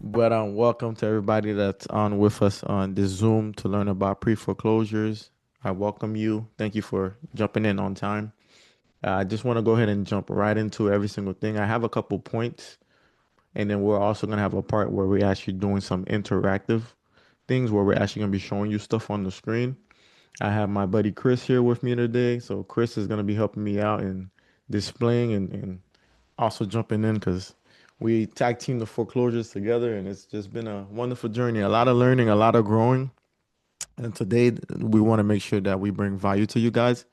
But welcome to everybody that's on with us on this Zoom to learn about pre-foreclosures. I welcome you. Thank you for jumping in on time. I just want to go ahead and jump right into every single thing. I have a couple points, and then we're also going to have a part where we're actually doing some interactive things where we're actually going to be showing you stuff on the screen. I have my buddy Chris here with me today. So Chris is going to be helping me out in displaying and also jumping in because we tag team the foreclosures together, and it's just been a wonderful journey. A lot of learning, a lot of growing. And today we want to make sure that we bring value to you guys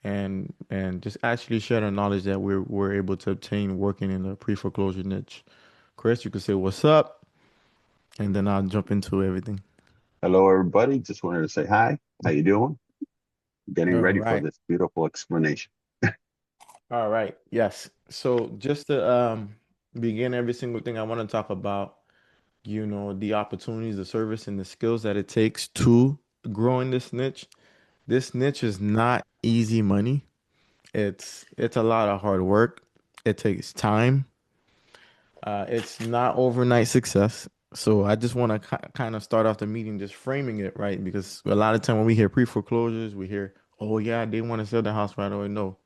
and just actually share the knowledge that we're able to obtain working in the pre-foreclosure niche. Chris, you can say what's up, and then I'll jump into everything. Hello, everybody. Just wanted to say hi. How you doing? Getting All ready for right. this beautiful explanation. All right. Yes. So just to begin every single thing, I want to talk about, the opportunities, the service, and the skills that it takes to grow in this niche. This niche is not easy money. It's a lot of hard work. It takes time. It's not overnight success. So I just want to kind of start off the meeting just framing it right because a lot of time when we hear pre-foreclosures, we hear, "Oh yeah, they want to sell the house right away." No,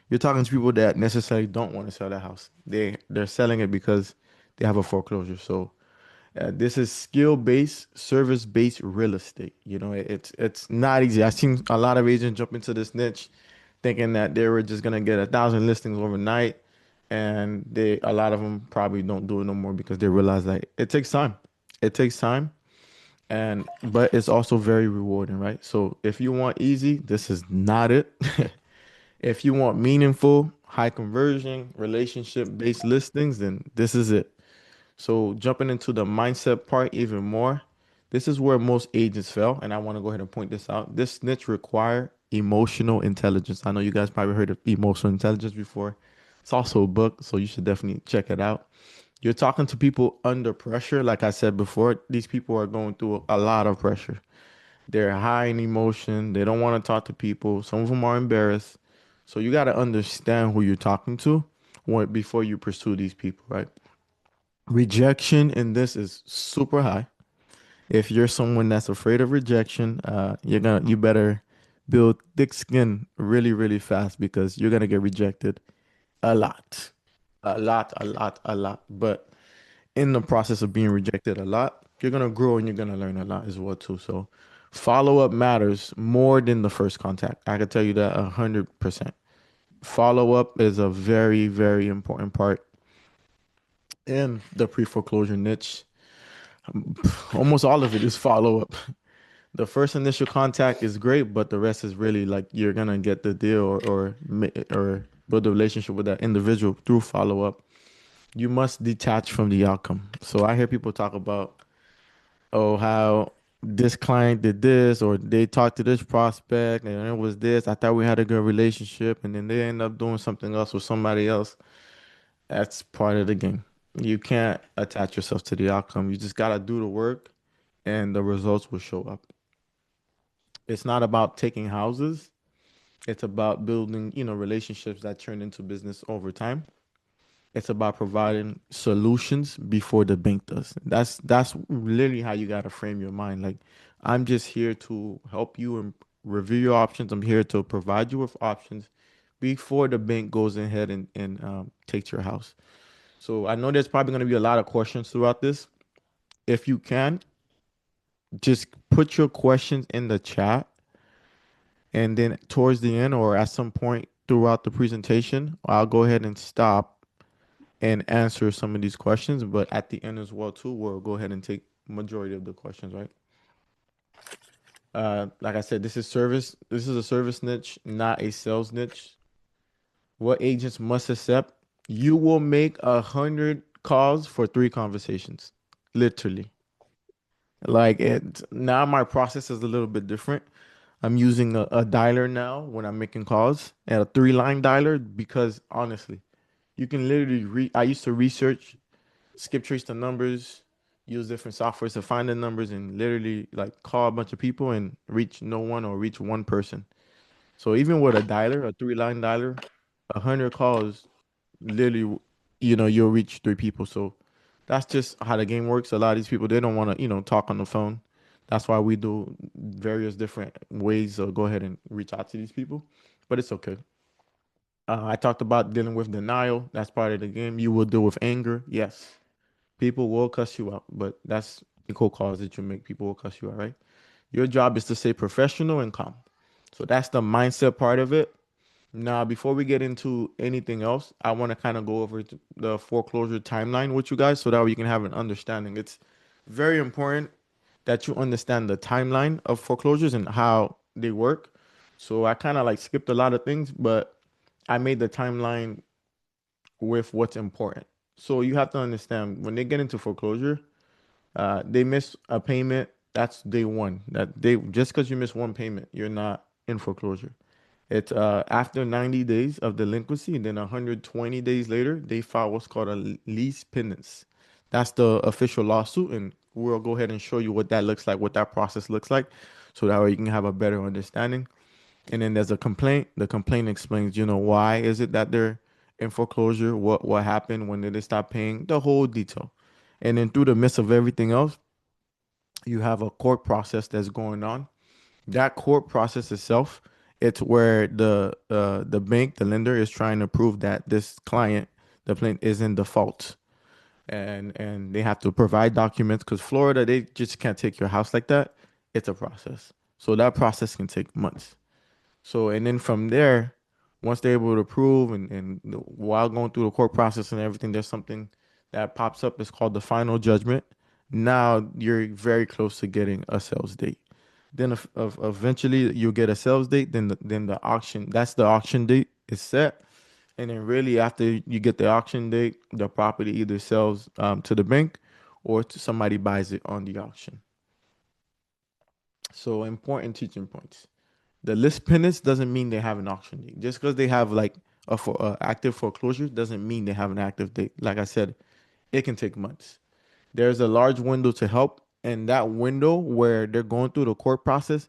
you're talking to people that necessarily don't want to sell the house. They're selling it because they have a foreclosure. So this is skill-based, service-based real estate. It's not easy. I've seen a lot of agents jump into this niche thinking that they were just gonna get 1,000 listings overnight, and a lot of them probably don't do it no more because they realize that it takes time. It takes time, and but it's also very rewarding, right? So if you want easy, this is not it. If you want meaningful, high conversion, relationship-based listings, then this is it. So jumping into the mindset part even more, this is where most agents fail, and I want to go ahead and point this out. This niche require emotional intelligence. I know you guys probably heard of emotional intelligence before. It's also a book, so you should definitely check it out. You're talking to people under pressure. Like I said before, these people are going through a lot of pressure. They're high in emotion. They don't want to talk to people. Some of them are embarrassed. So you got to understand who you're talking to before you pursue these people, right? Rejection in this is super high. If you're someone that's afraid of rejection, you better build thick skin really, really fast because you're gonna get rejected a lot. A lot, a lot, a lot. But in the process of being rejected a lot, you're gonna grow and you're gonna learn a lot as well too. So follow up matters more than the first contact. I can tell you that 100%. Follow up is a very, very important part in the pre-foreclosure niche. Almost all of it is follow up. The first initial contact is great, but the rest is really like you're gonna get the deal or build a relationship with that individual through follow up. You must detach from the outcome. So I hear people talk about, oh, how this client did this or they talked to this prospect and it was this. I thought we had a good relationship, and then they end up doing something else with somebody else. That's part of the game. You can't attach yourself to the outcome. You just gotta do the work and the results will show up. It's not about taking houses. It's about building, relationships that turn into business over time. It's about providing solutions before the bank does. That's literally how you gotta frame your mind. Like, I'm just here to help you and review your options. I'm here to provide you with options before the bank goes ahead and takes your house. So I know there's probably gonna be a lot of questions throughout this. If you can, just put your questions in the chat. And then towards the end or at some point throughout the presentation, I'll go ahead and stop and answer some of these questions. But at the end as well too, we'll go ahead and take majority of the questions, right? Like I said, this is service. This is a service niche, not a sales niche. What agents must accept? You will make 100 calls for 3 conversations, literally. Like it now, my process is a little bit different. I'm using a dialer now when I'm making calls and a 3-line dialer because honestly, you can literally I used to research, skip trace the numbers, use different softwares to find the numbers and literally like call a bunch of people and reach no one or reach one person. So even with a dialer, a three-line dialer, 100 calls, literally, you'll reach three people. So that's just how the game works. A lot of these people, they don't want to, talk on the phone. That's why we do various different ways to go ahead and reach out to these people. But it's okay. I talked about dealing with denial. That's part of the game. You will deal with anger. Yes. People will cuss you out, but that's the cold calls that you make. People will cuss you out, right? Your job is to stay professional and calm. So that's the mindset part of it. Now, before we get into anything else, I want to kind of go over the foreclosure timeline with you guys so that we can have an understanding. It's very important that you understand the timeline of foreclosures and how they work. So I kind of like skipped a lot of things, but I made the timeline with what's important. So you have to understand when they get into foreclosure, they miss a payment. That's day one. That they just because you miss one payment, you're not in foreclosure. It's after 90 days of delinquency, and then 120 days later, they file what's called a lease pendants. That's the official lawsuit, and we'll go ahead and show you what that looks like, what that process looks like, so that way you can have a better understanding. And then there's a complaint. The complaint explains, why is it that they're in foreclosure? What happened? When did they stop paying? The whole detail. And then through the midst of everything else, you have a court process that's going on. That court process itself, it's where the bank, the lender, is trying to prove that this client, the plaintiff, is in default, and they have to provide documents because Florida, they just can't take your house like that. It's a process, so that process can take months. So, and then from there, once they're able to prove and while going through the court process and everything, there's something that pops up. It's called the final judgment. Now you're very close to getting a sales date. Then eventually you'll get a sales date. Then the auction, that's the auction date is set. And then really after you get the auction date, the property either sells to the bank or to somebody buys it on the auction. So important teaching points. The list pendants doesn't mean they have an auction date. Just because they have like a active foreclosure doesn't mean they have an active date. Like I said, it can take months. There's a large window to help, and that window where they're going through the court process,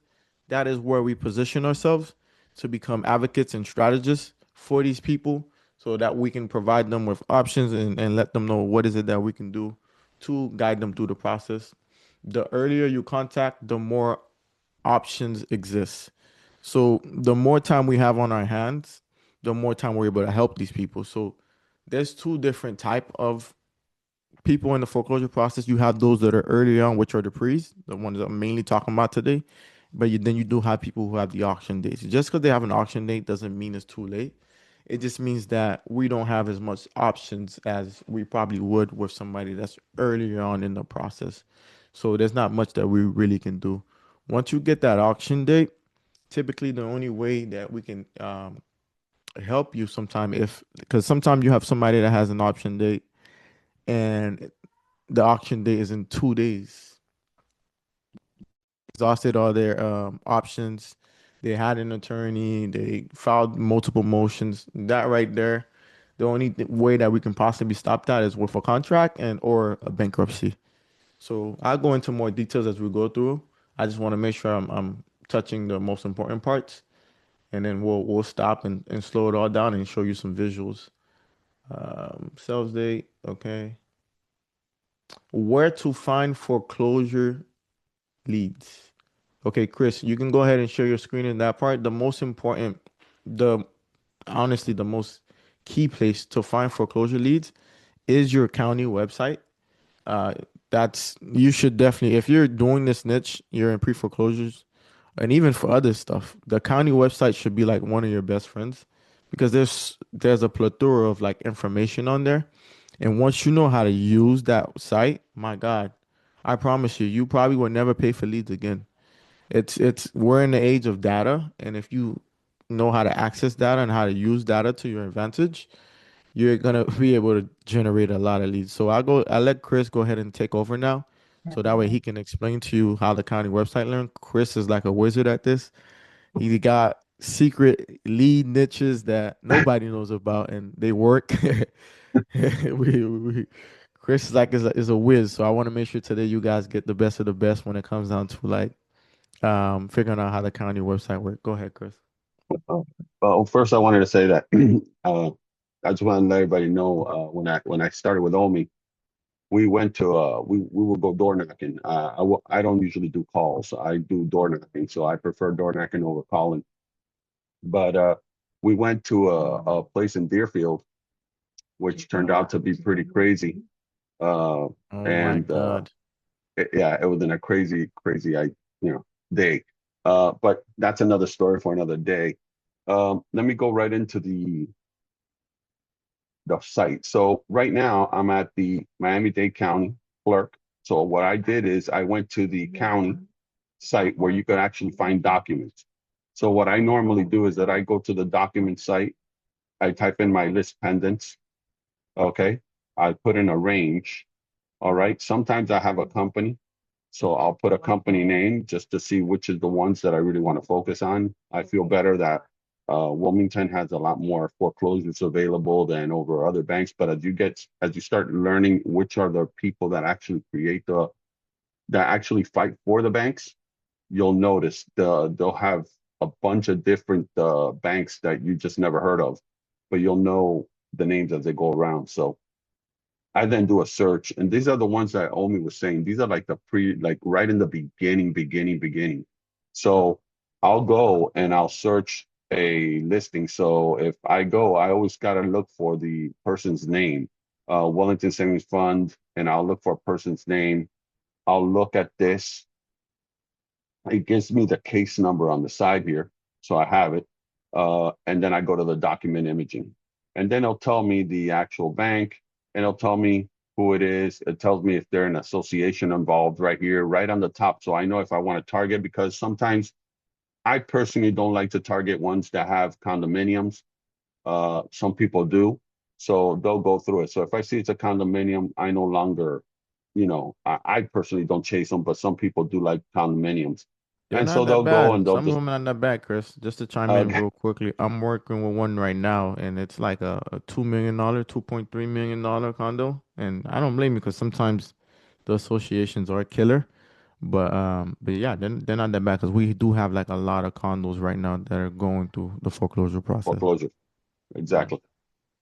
that is where we position ourselves to become advocates and strategists for these people so that we can provide them with options and let them know what is it that we can do to guide them through the process. The earlier you contact, the more options exist. So the more time we have on our hands, the more time we're able to help these people. So there's two different type of people in the foreclosure process. You have those that are early on, which are the pre's, the ones that I'm mainly talking about today. But then you do have people who have the auction dates. Just because they have an auction date doesn't mean it's too late. It just means that we don't have as much options as we probably would with somebody that's earlier on in the process. So there's not much that we really can do. Once you get that auction date, typically the only way that we can help you sometime if because sometimes you have somebody that has an auction date and the auction date is in 2 days. Exhausted all their options. They had an attorney. They filed multiple motions. That right there, the only way that we can possibly stop that is with a contract and or a bankruptcy. So I'll go into more details as we go through. I just want to make sure I'm touching the most important parts, and then we'll stop and slow it all down and show you some visuals. Sales date, okay. Where to find foreclosure leads. Okay, Chris, you can go ahead and share your screen in that part. The most important, the honestly, the most key place to find foreclosure leads is your county website. Uh, that's you should definitely, if you're doing this niche, you're in pre-foreclosures, and even for other stuff, the county website should be like one of your best friends because there's a plethora of like information on there. And once you know how to use that site, my God, I promise you, you probably will never pay for leads again. It's we're in the age of data, and if you know how to access data and how to use data to your advantage, you're gonna be able to generate a lot of leads. So I let Chris go ahead and take over now, so that way he can explain to you how the county website learn. Chris is like a wizard at this. He got secret lead niches that nobody knows about, and they work. we Chris is like is a whiz. So I want to make sure today you guys get the best of the best when it comes down to like figuring out how the county website works. Go ahead, Chris. Uh, well, first I wanted to say that uh, I just want to let everybody know when I started with Omi, we went to we would go door knocking. I don't usually do calls. I do door knocking, so I prefer door knocking over calling. But we went to a place in Deerfield, which turned out to be pretty crazy. Uh, Oh my and God. yeah, it was in a crazy day. But that's another story for another day. Let me go right into the site. So right now I'm at the Miami-Dade County clerk. So what I did is I went to the county site where you could actually find documents. So what I normally do is that I go to the document site, I type in my list pendants, okay? I put in a range, all right? Sometimes I have a company, so I'll put a company name just to see which is the ones that I really want to focus on. I feel better that Wilmington has a lot more foreclosures available than over other banks. But as you start learning which are the people that actually create that actually fight for the banks, you'll notice they'll have a bunch of different banks that you just never heard of, but you'll know the names as they go around. So I then do a search, and these are the ones that Omi was saying. These are like like right in the beginning. So I'll go and I'll search a listing. So if I go, I always got to look for the person's name, Wellington Savings Fund, and I'll look for a person's name. I'll look at this. It gives me the case number on the side here, so I have it. And then I go to the document imaging, and then it'll tell me the actual bank, and it'll tell me who it is. It tells me if they're an association involved right here, right on the top, so I know if I want to target. Because sometimes I personally don't like to target ones that have condominiums. Some people do, so they'll go through it. So if I see it's a condominium, I no longer, I personally don't chase them, but some people do like condominiums. They're And not so that they'll go bad. and they'll Some of just, them are not that bad, Chris. Just to chime in uh, real quickly, I'm working with one right now, and it's like a $2 million, $2.3 million condo. And I don't blame you because sometimes the associations are a killer. But yeah, they're not that bad because we do have like a lot of condos right now that are going through the foreclosure process. foreclosure. Yeah. Exactly.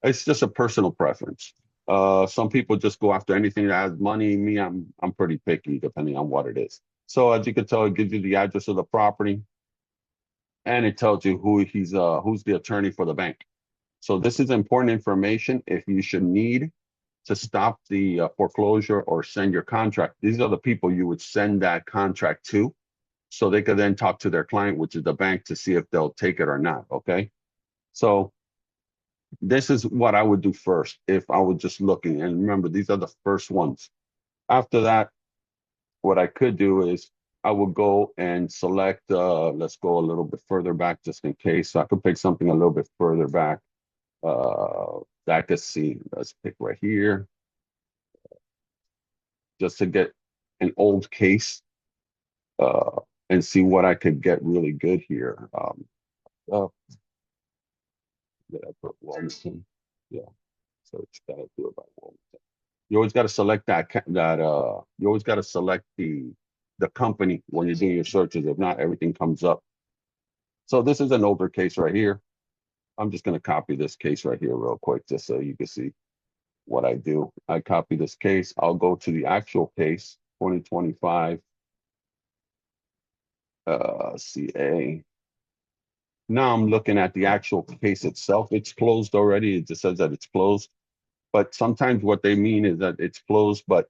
It's just a personal preference. Some people just go after anything that has money. Me, I'm pretty picky depending on what it is. So as you can tell, it gives you the address of the property, and it tells you who's the attorney for the bank. So this is important information if you should need to stop the foreclosure or send your contract. These are the people you would send that contract to, so they could then talk to their client, which is the bank, to see if they'll take it or not. Okay. So this is what I would do first if I was just looking. And remember, these are the first ones. After that, what I could do is I would go and select, let's go a little bit further back just in case. So I could pick something a little bit further back. That I could see. Let's pick right here just to get an old case uh, and see what I could get really good here. Uh, did I put Wilmington? Yeah, so it's got to do it by Wilmington. You always got to select you always got to select the company when you're doing your searches. If not, everything comes up. So this is an older case right here. I'm just going to copy this case right here real quick just so you can see what I do. I copy this case. I'll go to the actual case, 2025 CA. Now I'm looking at the actual case itself. It's closed already. It just says that it's closed. But sometimes what they mean is that it's closed, but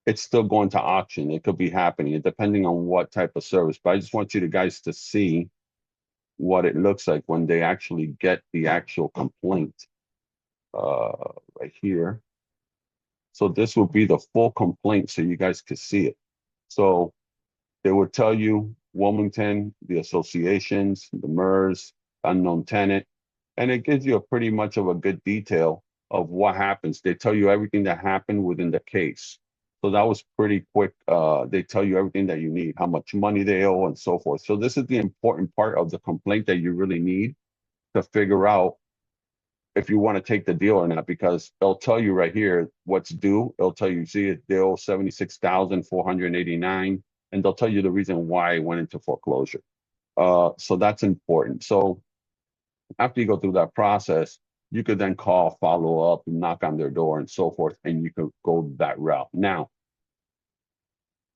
it's still going to auction. It could be happening, depending on what type of service. But I just want you to guys to see what it looks like when they actually get the actual complaint right here. So this will be the full complaint so you guys could see it. So they would tell you Wilmington, the associations, the MERS, unknown tenant, and it gives you a pretty much of a good detail of what happens. They tell you everything that happened within the case. So that was pretty quick. They tell you everything that you need, how much money they owe, and so forth. So this is the important part of the complaint that you really need to figure out if you want to take the deal or not, because they'll tell you right here what's due. They'll tell you, see, they owe 76,489, and they'll tell you the reason why it went into foreclosure. So that's important. So After you go through that process, you could then call, follow up, and knock on their door and so forth, and you could go that route. Now,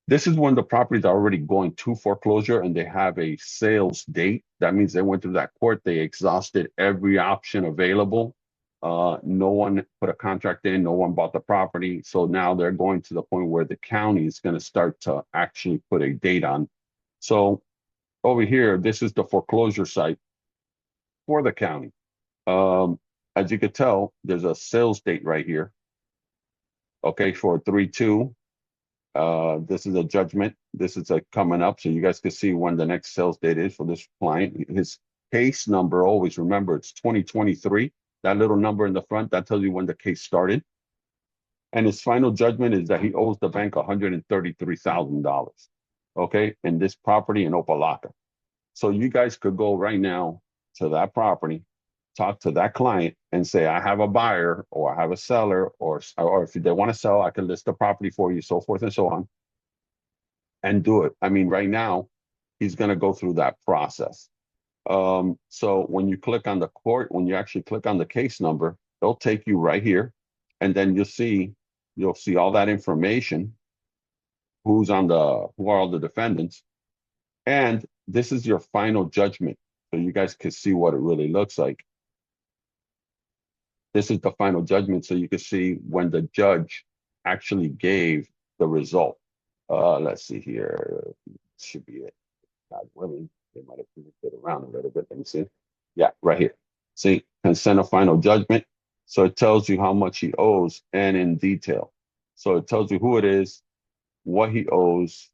this is when the properties are already going to foreclosure and they have a sales date. That means they went through that court, they exhausted every option available. No one put a contract in, no one bought the property. So now they're going to the point where the county is going to start to actually put a date on. So over here, this is the foreclosure site for the county. Um, as you could tell, there's a sales date right here. Okay, for 3/2. This is a judgment. This is a coming up, so you guys can see when the next sales date is for this client. His case number, always remember, it's 2023. That little number in the front, that tells you when the case started. And his final judgment is that he owes the bank $133,000. Okay, in this property in Opalaka. So you guys could go right now to that property, talk to that client, and say, I have a buyer or I have a seller, or if they want to sell, I can list the property for you, so forth and so on, and do it. I mean, right now, he's going to go through that process. So when you click on the court, when you actually click on the case number, they'll take you right here, and then you'll see all that information, who are all the defendants, and this is your final judgment. So you guys can see what it really looks like. This is the final judgment, so you can see when the judge actually gave the result. Let's see here. Should be it. God willing, they might have moved it around a little bit. Let me see. Yeah, right here. See, consent of final judgment. So it tells you how much he owes and in detail. So it tells you who it is, what he owes.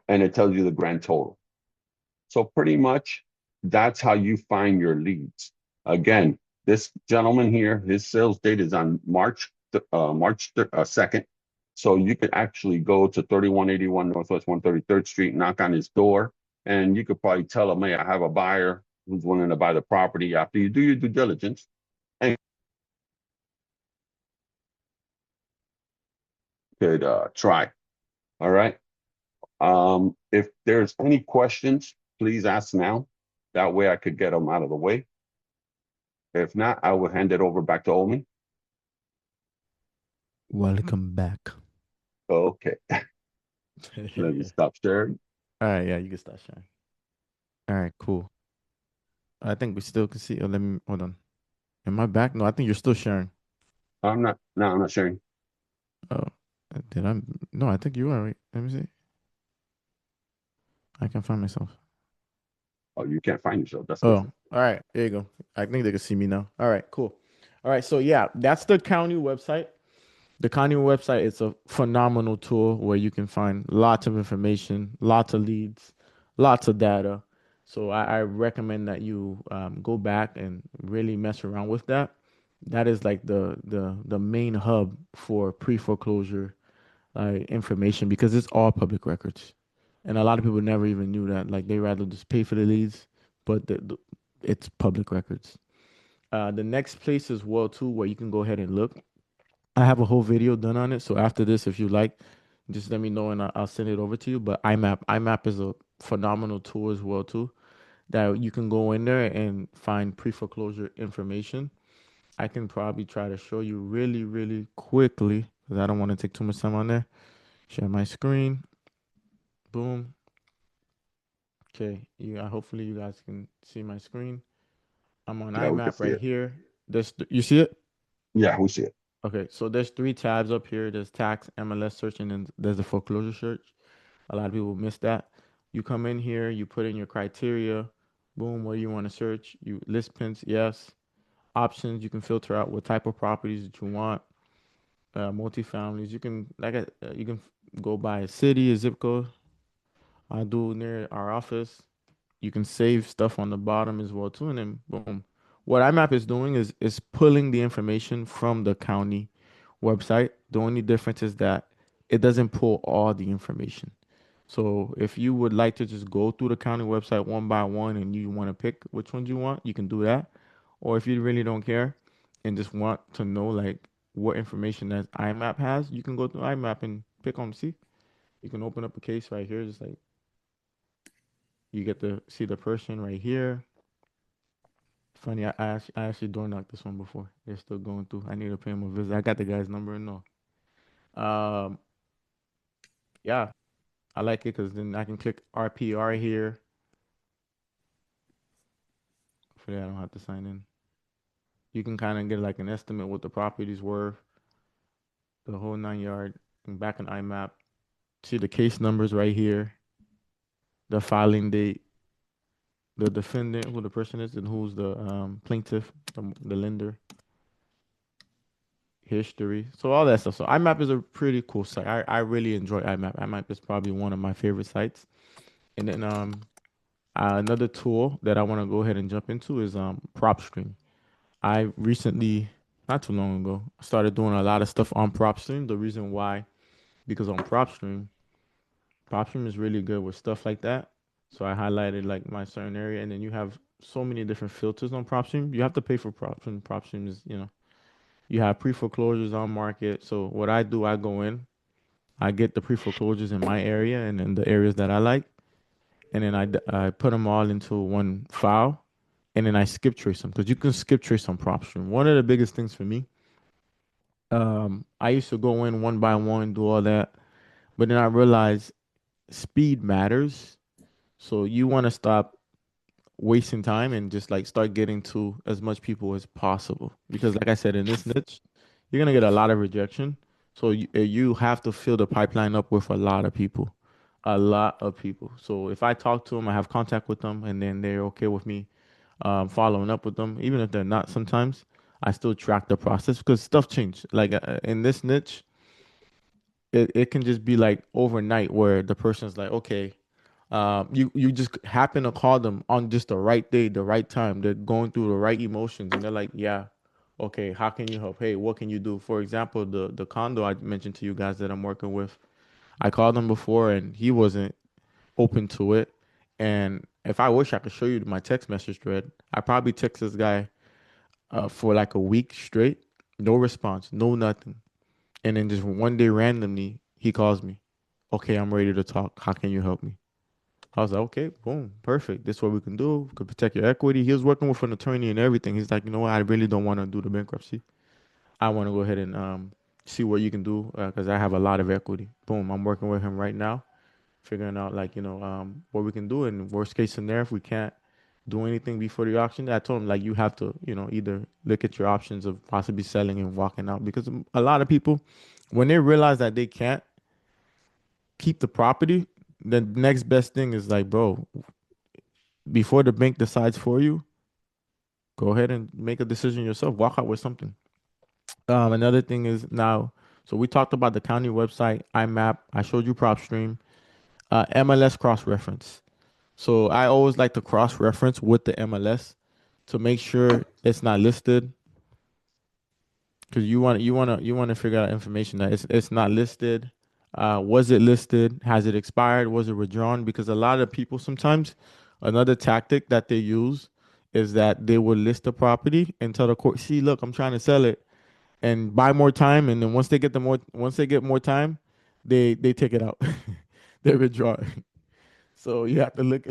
And it tells you the grand total. So pretty much that's how you find your leads. Again, this gentleman here, his sales date is on March 2nd. So you could actually go to 3181 Northwest 133rd Street, knock on his door, and you could probably tell him, hey, I have a buyer who's willing to buy the property after you do your due diligence and could try. All right. If there's any questions, please ask now. That way I could get them out of the way. If not, I will hand it over back to Omi. Welcome back. Okay, let me All stop sharing. right, yeah, you can start sharing. All right, cool. I think we still can see. Oh, let me hold on. Am I back? No, I think you're still sharing. I'm not, no, I'm not sharing. Oh, did I? No, I think you are. Right. Let me see. I can find myself. Oh, you can't find yourself. That's Oh, different. all right. There you go. I think they can see me now. All right, cool. All right, so yeah, that's the county website. The county website is a phenomenal tool where you can find lots of information, lots of leads, lots of data. So I recommend that you go back and really mess around with that. That is like the main hub for pre-foreclosure information because it's all public records, and a lot of people never even knew that. Like they rather just pay for the leads, but it's public records. The next place is World 2 where you can go ahead and look. I have a whole video done on it. So after this, if you like, just let me know and I'll send it over to you. But IMAP is a phenomenal tool as well too, that you can go in there and find pre-foreclosure information. I can probably try to show you really, really quickly because I don't want to take too much time on there. Share my screen. Boom. Okay. Yeah. Hopefully you guys can see my screen. I'm on Yeah, we can IMAP see right it. here. You see it? Yeah, we see it. Okay, so there's three tabs up here. There's tax, MLS search, and then there's the foreclosure search. A lot of people miss that. You come in here, you put in your criteria. Boom, what do you want to search? You list pins, yes. Options, you can filter out what type of properties that you want. Multifamilies, you can you can go by a city, a zip code. I do near our office. You can save stuff on the bottom as well too, and then boom. What IMAP is doing is pulling the information from the county website. The only difference is that it doesn't pull all the information. So if you would like to just go through the county website one by one and you want to pick which ones you want, you can do that. Or if you really don't care and just want to know like what information that IMAP has, you can go through IMAP and pick on. See, You can open up a case right here, just like you get to see the person right here. Funny, I actually door knocked this one before. They're still going through. I need to pay him a visit. I got the guy's number and all. Um, yeah, I like it because then I can click RPR here. For that, I don't have to sign in. You can kind of get like an estimate what the property's worth, the whole 9 yard, and back in IMAP. See the case numbers right here, the filing date, the defendant, who the person is, and who's the plaintiff, the lender, history. So all that stuff. So IMAP is a pretty cool site. I really enjoy IMAP. IMAP is probably one of my favorite sites. And then another tool that I want to go ahead and jump into is PropStream. I recently, not too long ago, started doing a lot of stuff on PropStream. The reason why, because on PropStream is really good with stuff like that. So I highlighted like my certain area, and then you have so many different filters on PropStream. You have to pay for PropStream. PropStream is, you have pre-foreclosures on market. So what I do, I go in, I get the pre-foreclosures in my area and in the areas that I like, and then I put them all into one file, and then I skip trace them because you can skip trace on PropStream. One of the biggest things for me, I used to go in one by one, do all that, but then I realized speed matters. So you want to stop wasting time and just like start getting to as much people as possible. Because like I said, in this niche, you're gonna get a lot of rejection. So you have to fill the pipeline up with a lot of people, a lot of people. So if I talk to them, I have contact with them, and then they're okay with me following up with them, even if they're not. Sometimes I still track the process because stuff changed. Like in this niche, it can just be like overnight where the person's like, okay, you just happen to call them on just the right day, the right time. They're going through the right emotions, and they're like, yeah, okay, how can you help? Hey, what can you do? For example, the condo I mentioned to you guys that I'm working with, I called him before, and he wasn't open to it. And if I wish I could show you my text message thread, I probably text this guy for like a week straight, no response, no nothing. And then just one day randomly, he calls me. Okay, I'm ready to talk. How can you help me? I was like, okay, boom, perfect. This is what we can do. We could protect your equity. He was working with an attorney and everything. He's like, you know what? I really don't want to do the bankruptcy. I want to go ahead and see what you can do because I have a lot of equity. Boom, I'm working with him right now, figuring out like what we can do. And worst case scenario, if we can't do anything before the auction, I told him like you have to either look at your options of possibly selling and walking out because a lot of people, when they realize that they can't keep the property, the next best thing is like, bro, before the bank decides for you, go ahead and make a decision yourself. Walk out with something. Another thing is now, so we talked about the county website, IMAP. I showed you PropStream, MLS cross reference. So I always like to cross reference with the MLS to make sure it's not listed because you want to figure out information that it's not listed. Was it listed? Has it expired? Was it withdrawn? Because a lot of people sometimes another tactic that they use is that they will list the property and tell the court, "See, look, I'm trying to sell it," and buy more time. And then once they get more time, they take it out. They withdraw it. So you have to look.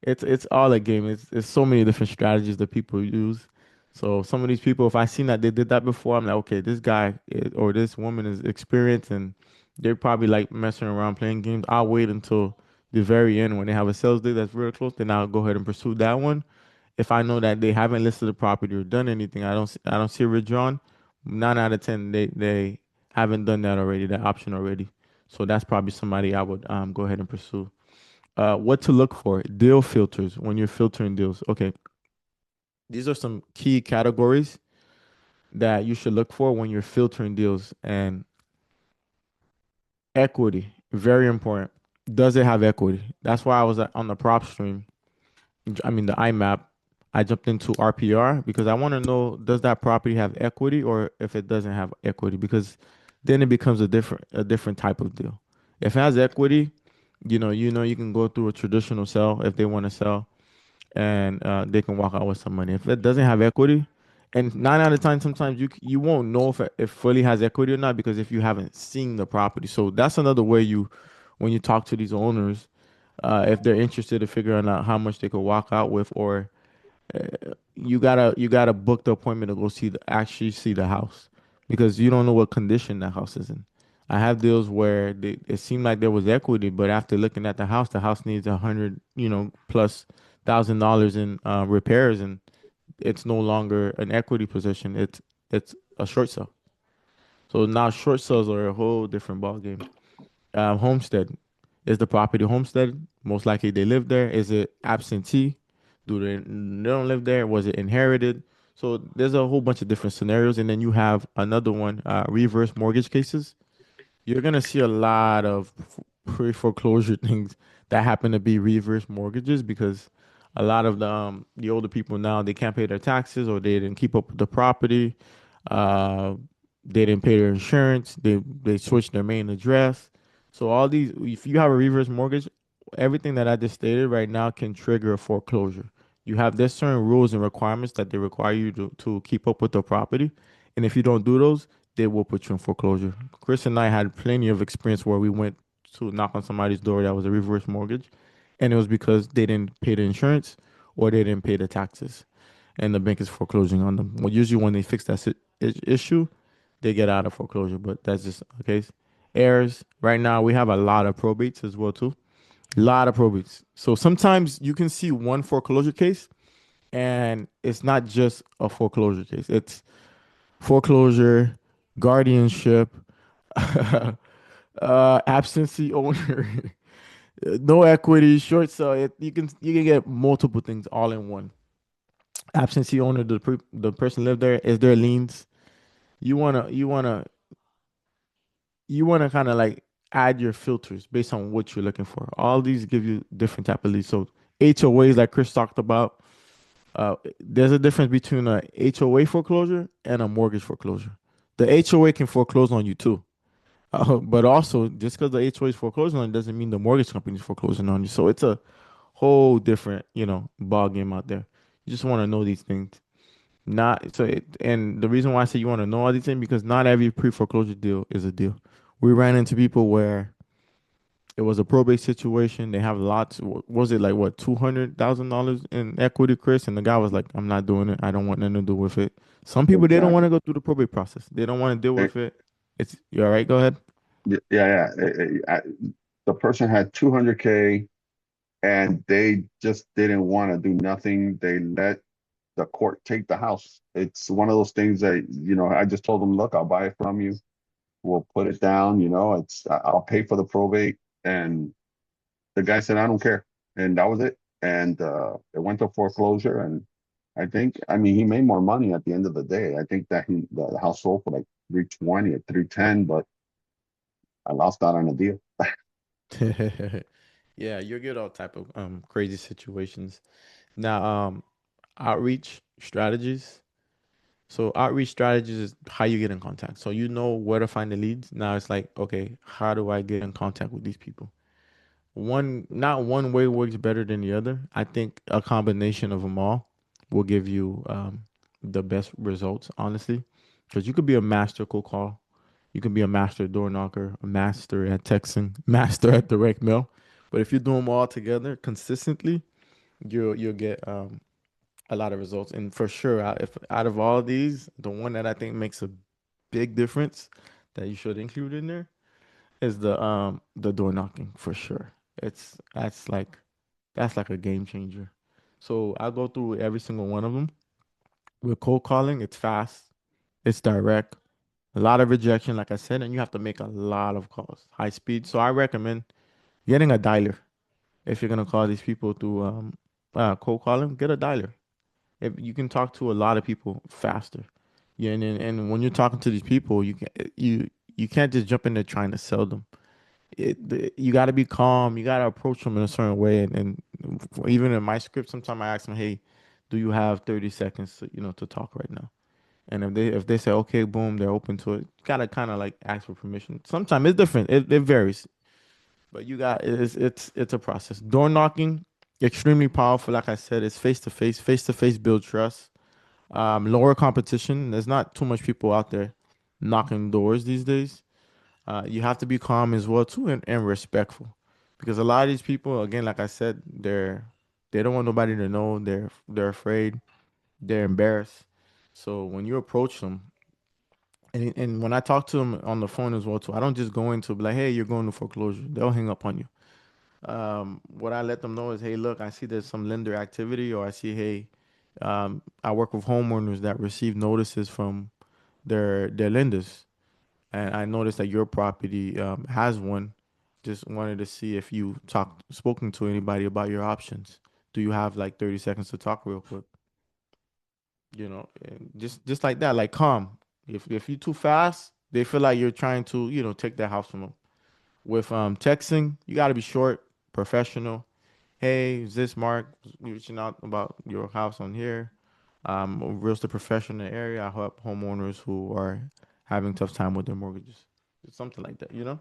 It's all a game. It's so many different strategies that people use. So some of these people, if I seen that they did that before, I'm like, okay, this guy or this woman is experienced and they're probably like messing around playing games. I'll wait until the very end when they have a sales day that's real close, then I'll go ahead and pursue that one. If I know that they haven't listed the property or done anything, I don't see it withdrawn. 9 out of 10, they haven't done that already, that option already. So that's probably somebody I would go ahead and pursue. What to look for? Deal filters when you're filtering deals. Okay, these are some key categories that you should look for when you're filtering deals. And equity, very important. Does it have equity? That's why I was on the prop stream. I mean the IMAP. I jumped into RPR because I want to know, does that property have equity or if it doesn't have equity, because then it becomes a different type of deal. If it has equity, you can go through a traditional sell if they want to sell and they can walk out with some money. If it doesn't have equity And 9 out of 10, sometimes you won't know if it fully has equity or not because if you haven't seen the property. So that's another way you, when you talk to these owners, if they're interested in figuring out how much they could walk out with, or you gotta book the appointment to go actually see the house because you don't know what condition the house is in. I have deals where it seemed like there was equity, but after looking at the house needs 100, plus $1,000 in repairs, and it's no longer an equity position. It's a short sale. So now short sales are a whole different ball game. Homestead, is the property homestead? Most likely they live there. Is it absentee? Do they don't live there? Was it inherited? So there's a whole bunch of different scenarios, and then you have another one, reverse mortgage cases. You're gonna see a lot of pre-foreclosure things that happen to be reverse mortgages because a lot of the older people now they can't pay their taxes or they didn't keep up with the property. Uh, they didn't pay their insurance. They switched their main address. So all these, if you have a reverse mortgage, everything that I just stated right now can trigger a foreclosure. You have there's certain rules and requirements that they require you to keep up with the property, and if you don't do those, they will put you in foreclosure. Chris and I had plenty of experience where we went to knock on somebody's door that was a reverse mortgage, and it was because they didn't pay the insurance or they didn't pay the taxes, and the bank is foreclosing on them. Well, usually when they fix that issue, they get out of foreclosure, but that's just the case. Heirs, right now we have a lot of probates as well too. A lot of probates. So sometimes you can see one foreclosure case, and it's not just a foreclosure case. It's foreclosure, guardianship, absentee owner, no equity, short sale. You can get multiple things all in one. Absentee owner, the person lived there. Is there liens? You wanna kind of like add your filters based on what you're looking for. All these give you different type of leads. So HOAs, like Chris talked about, there's a difference between a HOA foreclosure and a mortgage foreclosure. The HOA can foreclose on you too. But also, just because the HOA is foreclosing on you doesn't mean the mortgage company is foreclosing on you. So it's a whole different, ball game out there. You just want to know these things. Not so, and the reason why I say you want to know all these things because not every pre-foreclosure deal is a deal. We ran into people where it was a probate situation. They have lots. Was it like what $200,000 in equity, Chris? And the guy was like, "I'm not doing it. I don't want nothing to do with it." Some people they don't want Exactly. to go through the probate process. They don't want to deal Eh, with it. It's you all right? Go ahead. yeah, yeah. The person had 200K and they just didn't want to do nothing. They let the court take the house. It's one of those things that, I just told them, look, I'll buy it from you. We'll put it down, I'll pay for the probate. And the guy said, I don't care. And that was it. And it went to foreclosure. And I mean, he made more money at the end of the day. I think that the house sold for like 320 or 310, but I lost out on a deal. Yeah, you'll get all type of crazy situations. Now, outreach strategies. So outreach strategies is how you get in contact. So you know where to find the leads. Now it's like, okay, how do I get in contact with these people? Not one way works better than the other. I think a combination of them all will give you the best results, honestly. Because you could be a master cold call, you can be a master door knocker, a master at texting, master at direct mail. But if you do them all together consistently, you'll get a lot of results. And for sure, if out of all these, the one that I think makes a big difference that you should include in there is the door knocking for sure. It's that's like a game changer. So I'll go through every single one of them. With cold calling, it's fast, it's direct, a lot of rejection, like I said, and you have to make a lot of calls, high speed. So I recommend getting a dialer if you're gonna call these people through cold calling. Get a dialer. If you can talk to a lot of people faster. Yeah, and when you're talking to these people, you can't just jump in there trying to sell them. You got to be calm. You got to approach them in a certain way. And even in my script, sometimes I ask them, "Hey, do you have 30 seconds to talk right now?" And if they say okay, boom, they're open to it. You gotta kind of like ask for permission. Sometimes it's different. It varies, but it's a process. Door knocking, extremely powerful. Like I said, it's face to face. Face to face build trust. Lower competition. There's not too much people out there knocking doors these days. You have to be calm as well too, and respectful, because a lot of these people, again, like I said, they don't want nobody to know. They're afraid. They're embarrassed. So when you approach them, and when I talk to them on the phone as well too, I don't just go into be like, hey, you're going to foreclosure. They'll hang up on you. What I let them know is, hey, look, I see there's some lender activity, or I see, hey, I work with homeowners that receive notices from their lenders, and I noticed that your property has one. Just wanted to see if you spoken to anybody about your options. Do you have like 30 seconds to talk real quick? And just like that, like calm. If you too fast, they feel like you're trying to, take their house from them. With texting, you got to be short, professional. Hey, is this Mark reaching out about your house on here? A real estate professional in the area. I help homeowners who are having tough time with their mortgages. Something like that.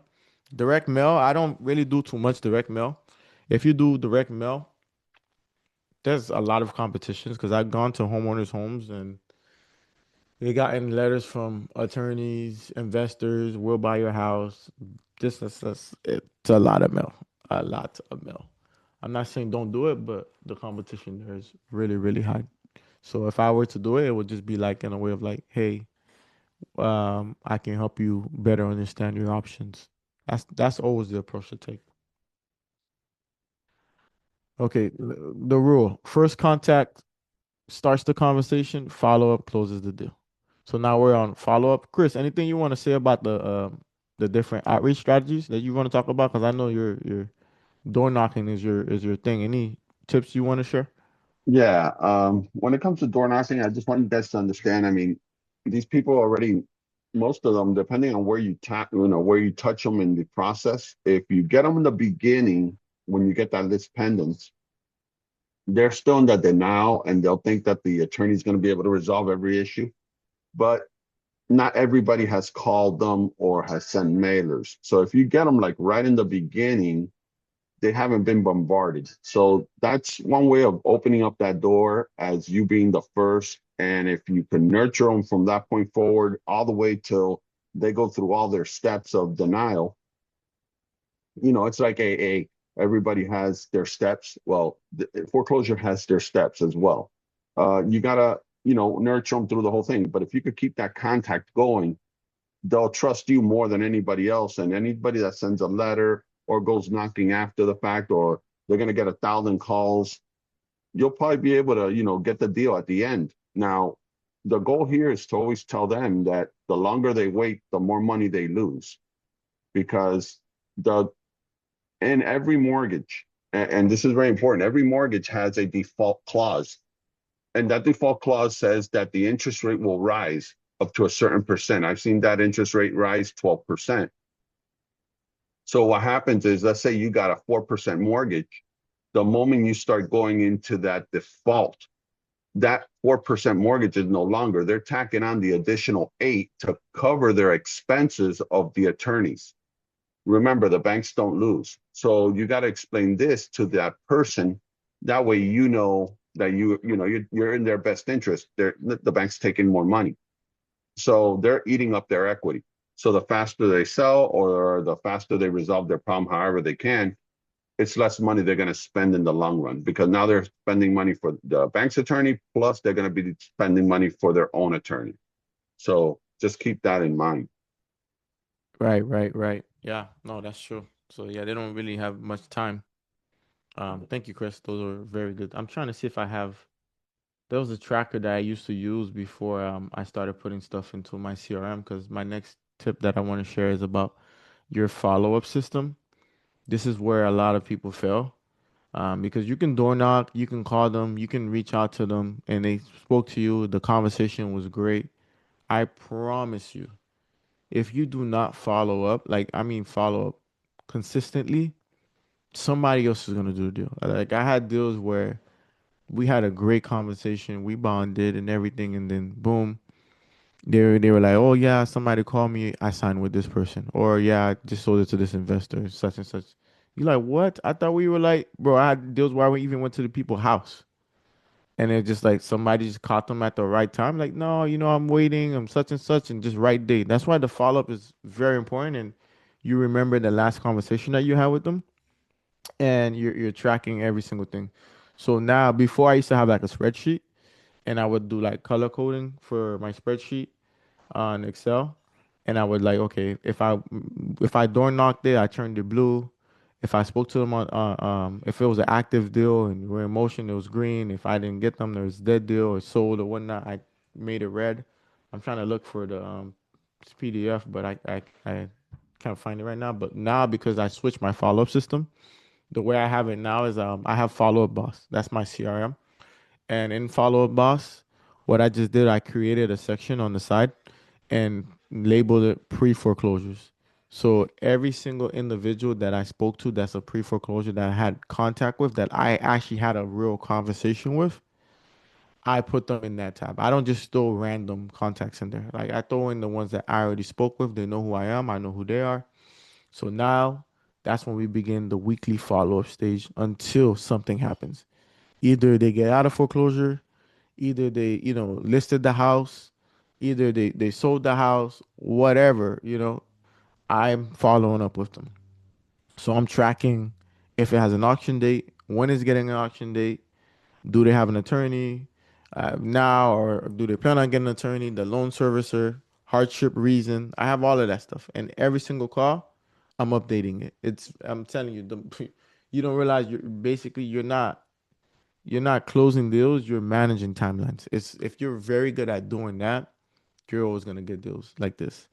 Direct mail, I don't really do too much direct mail. If you do direct mail, there's a lot of competitions because I've gone to homeowners' homes and they gotten letters from attorneys, investors, will buy your house. It's a lot of mail. A lot of mail. I'm not saying don't do it, but the competition there is really, really high. So if I were to do it, it would just be like in a way of like, hey, I can help you better understand your options. That's always the approach to take. Okay, the rule: first contact starts the conversation, follow up closes the deal. So now we're on follow up. Chris, anything you want to say about the different outreach strategies that you want to talk about? Because I know your door knocking is your thing. Any tips you want to share? Yeah, when it comes to door knocking, I just want you guys to understand. I mean, these people already, most of them, depending on where you tap, where you touch them in the process, if you get them in the beginning, when you get that list pendants, they're still in the denial and they'll think that the attorney's going to be able to resolve every issue. But not everybody has called them or has sent mailers. So if you get them like right in the beginning, they haven't been bombarded. So that's one way of opening up that door as you being the first. And if you can nurture them from that point forward, all the way till they go through all their steps of denial, it's like a everybody has their steps. Well, the foreclosure has their steps as well. You gotta, nurture them through the whole thing. But if you could keep that contact going, they'll trust you more than anybody else. And anybody that sends a letter or goes knocking after the fact, or they're going to get 1,000 calls, you'll probably be able to, get the deal at the end. Now, the goal here is to always tell them that the longer they wait, the more money they lose, because the in every mortgage, and this is very important, every mortgage has a default clause, and that default clause says that the interest rate will rise up to a certain percent. I've seen that interest rate rise 12%. So what happens is, let's say you got a 4% mortgage. The moment you start going into that default, that 4% mortgage is no longer. They're tacking on the additional 8 to cover their expenses of the attorneys. Remember, the banks don't lose. So you got to explain this to that person. That way, that you're in their best interest. The bank's taking more money. So they're eating up their equity. So the faster they sell or the faster they resolve their problem, however they can, it's less money they're going to spend in the long run, because now they're spending money for the bank's attorney, plus they're going to be spending money for their own attorney. So just keep that in mind. Right, right, right. Yeah, no, that's true. So yeah, they don't really have much time. Thank you, Chris. Those are very good. I'm trying to see if I have. There was a tracker that I used to use before I started putting stuff into my CRM, because my next tip that I want to share is about your follow-up system. This is where a lot of people fail. Because you can door knock, you can call them, you can reach out to them, and they spoke to you. The conversation was great. I promise you, if you do not follow up, like I mean follow up consistently, somebody else is gonna do the deal. Like I had deals where we had a great conversation, we bonded and everything, and then boom, they were like, oh yeah, somebody called me, I signed with this person, or yeah, I just sold it to this investor, such and such. You like what? I thought we were like, bro. I had deals where I even went to the people's house. and it just like somebody just caught them at the right time. Like, no, I'm waiting, I'm such and such, and just right date. That's why the follow up is very important, and you remember the last conversation that you had with them, and you're tracking every single thing. So now, before I used to have like a spreadsheet, and I would do like color coding for my spreadsheet on Excel, and I would like, okay, if I door knocked it, I turned it blue. If I spoke to them on if it was an active deal and we're in motion, it was green. If I didn't get them, there was dead deal or sold or whatnot, I made it red. I'm trying to look for the PDF, but I can't find it right now. But now because I switched my follow up system, the way I have it now is I have follow up boss. That's my CRM. And in Follow Up Boss, what I just did, I created a section on the side and labeled it pre-foreclosures. So every single individual that I spoke to that's a pre-foreclosure that I had contact with, that I actually had a real conversation with, I put them in that tab. I don't just throw random contacts in there. Like I throw in the ones that I already spoke with. They know who I am. I know who they are. So now that's when we begin the weekly follow-up stage until something happens. Either they get out of foreclosure, either they listed the house, either they sold the house, whatever. I'm following up with them, so I'm tracking if it has an auction date, when it's getting an auction date, do they have an attorney now, or do they plan on getting an attorney, the loan servicer, hardship reason. I have all of that stuff, and every single call I'm updating it. I'm telling you, you don't realize you're not closing deals, you're managing timelines. It's If you're very good at doing that, you're always gonna get deals like this.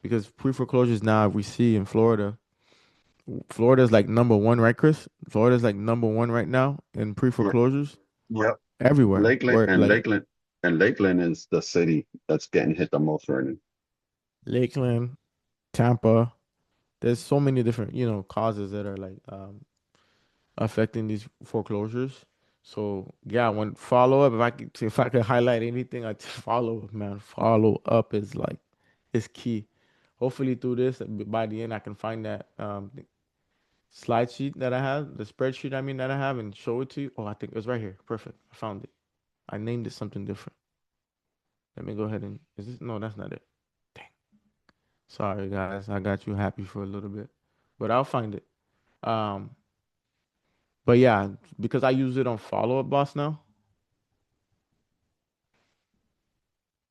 Because pre-foreclosures now we see in Florida. Florida's like number one, right, Chris? Florida's like number one right now in Yeah. pre-foreclosures Yep. everywhere. Lakeland Where and like Lakeland is the city that's getting hit the most right now. Lakeland, Tampa, there's so many different, causes that are like affecting these foreclosures. So yeah, when follow up, if I could highlight anything, I'd follow up, man. Follow up is key. Hopefully through this, by the end, I can find that slide sheet that I have, the spreadsheet I mean that I have, and show it to you. Oh, I think it was right here. Perfect. I found it. I named it something different. Let me go ahead and is this? No, that's not it. Dang. Sorry guys, I got you happy for a little bit, but I'll find it. Um, but yeah, because I use it on Follow Up Boss now.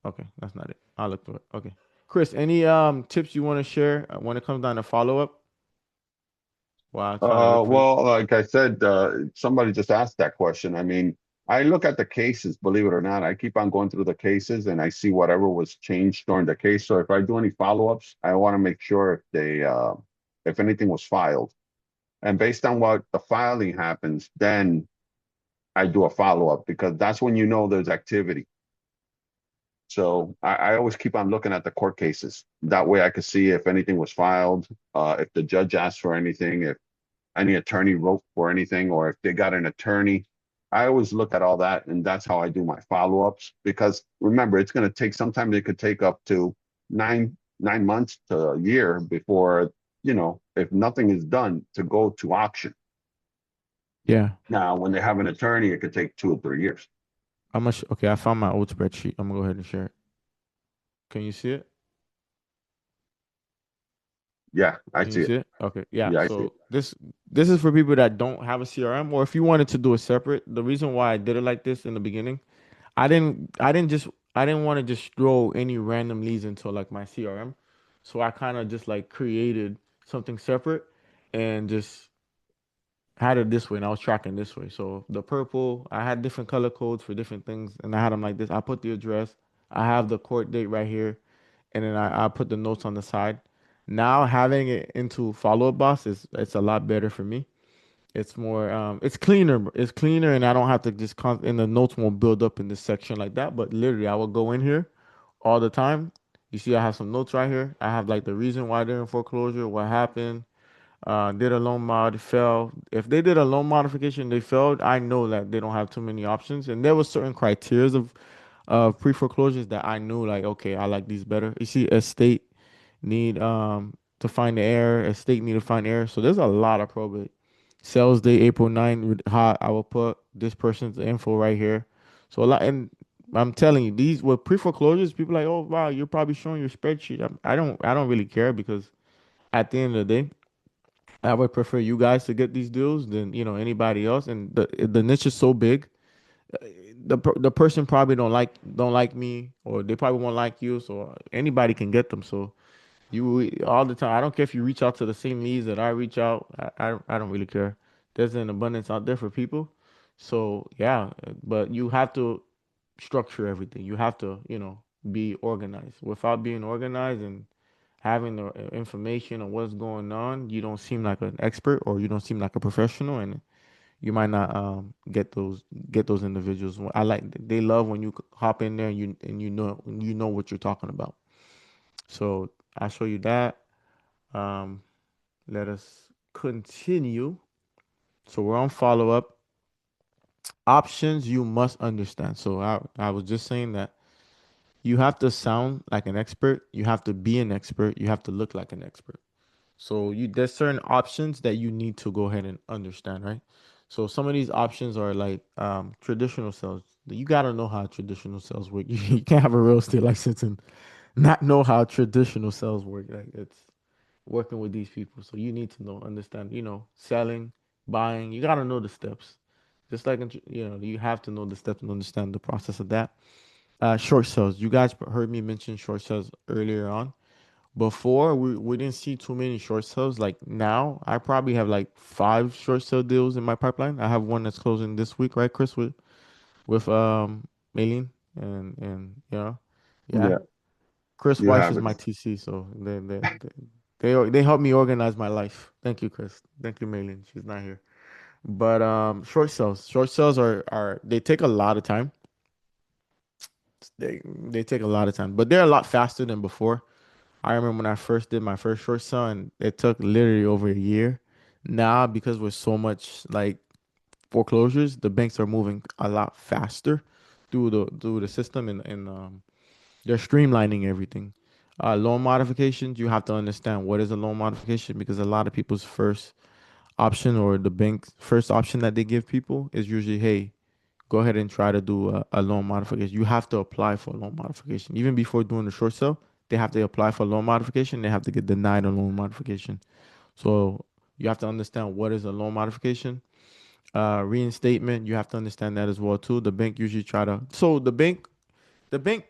Okay, that's not it. I'll look through it. Okay. Chris, any tips you want to share when it comes down to follow up while I try to look for this? Well, like I said, somebody just asked that question. I mean, I look at the cases, believe it or not. I keep on going through the cases and I see whatever was changed during the case. So if I do any follow-ups, I want to make sure if anything was filed. And based on what the filing happens, then I do a follow-up because that's when you know there's activity. So I always keep on looking at the court cases. That way I could see if anything was filed, if the judge asked for anything, if any attorney wrote for anything, or if they got an attorney. I always look at all that, and that's how I do my follow-ups. Because remember, it's going to take sometimes it could take up to nine months to a year before if nothing is done to go to auction. Yeah. Now, when they have an attorney, it could take 2 or 3 years. Okay, I found my old spreadsheet. I'm gonna go ahead and share it. Can you see it? Yeah, I Can you see see it. it? Okay, yeah. Yeah, I see it. So this is for people that don't have a CRM, or if you wanted to do it separate. The reason why I did it like this in the beginning, I didn't want to just throw any random leads into like my CRM. So I kind of just like created something separate and just had it this way, and I was tracking this way. So the purple, I had different color codes for different things, and I had them like this. I put the address, I have the court date right here, and then I put the notes on the side. Now having it into follow up boss is it's a lot better for me. It's more it's cleaner. It's cleaner, and I don't have to and the notes won't build up in this section like that. But literally I will go in here all the time. You see I have some notes right here. I have like the reason why they're in foreclosure, what happened, did a loan mod, failed. If they did a loan modification, they failed. I know that they don't have too many options, and there was certain criteria of pre foreclosures that I knew like okay, I like these better. You see, estate need to find the error, estate need to find error. So there's a lot of probate. Sales day April 9th, hot. I will put this person's info right here. So a lot, and I'm telling you, these with pre-foreclosures, people like, oh wow, you're probably showing your spreadsheet. I don't really care because at the end of the day, I would prefer you guys to get these deals than anybody else. And the niche is so big, the person probably don't like me, or they probably won't like you. So anybody can get them. So you all the time. I don't care if you reach out to the same leads that I reach out. I don't really care. There's an abundance out there for people. So yeah, but you have to structure everything. You have to, be organized. Without being organized and having the information on what's going on, you don't seem like an expert or you don't seem like a professional, and you might not get those individuals. I like they love when you hop in there and you know what you're talking about. So I'll show you that. Um, Let us continue. So we're on follow up options you must understand. So I was just saying that you have to sound like an expert, you have to be an expert, you have to look like an expert. So there's certain options that you need to go ahead and understand, right? So some of these options are like traditional sales. You got to know how traditional sales work. You can't have a real estate license and not know how traditional sales work. Like it's working with these people. So you need to understand, selling, buying. You got to know the steps. Just like you have to know the steps and understand the process of that. Short sales. You guys heard me mention short sales earlier on. Before we didn't see too many short sales. Like now, I probably have like five short sale deals in my pipeline. I have one that's closing this week, right, Chris, with Maylene and yeah. Yeah, Chris' you wife have is it. my TC, so they help me organize my life. Thank you, Chris. Thank you, Maylene. She's not here. But short sales are they take a lot of time. They take a lot of time, but they're a lot faster than before. I remember when I first did my first short sale, and it took literally over a year. Now, because with so much like foreclosures, the banks are moving a lot faster through the system, and they're streamlining everything. Loan modifications, you have to understand what is a loan modification because a lot of people's first option or the bank's first option that they give people is usually, hey, go ahead and try to do a loan modification. You have to apply for a loan modification. Even before doing the short sale, they have to apply for a loan modification. They have to get denied a loan modification. So you have to understand what is a loan modification. Reinstatement, you have to understand that as well too. The bank usually try to. So the bank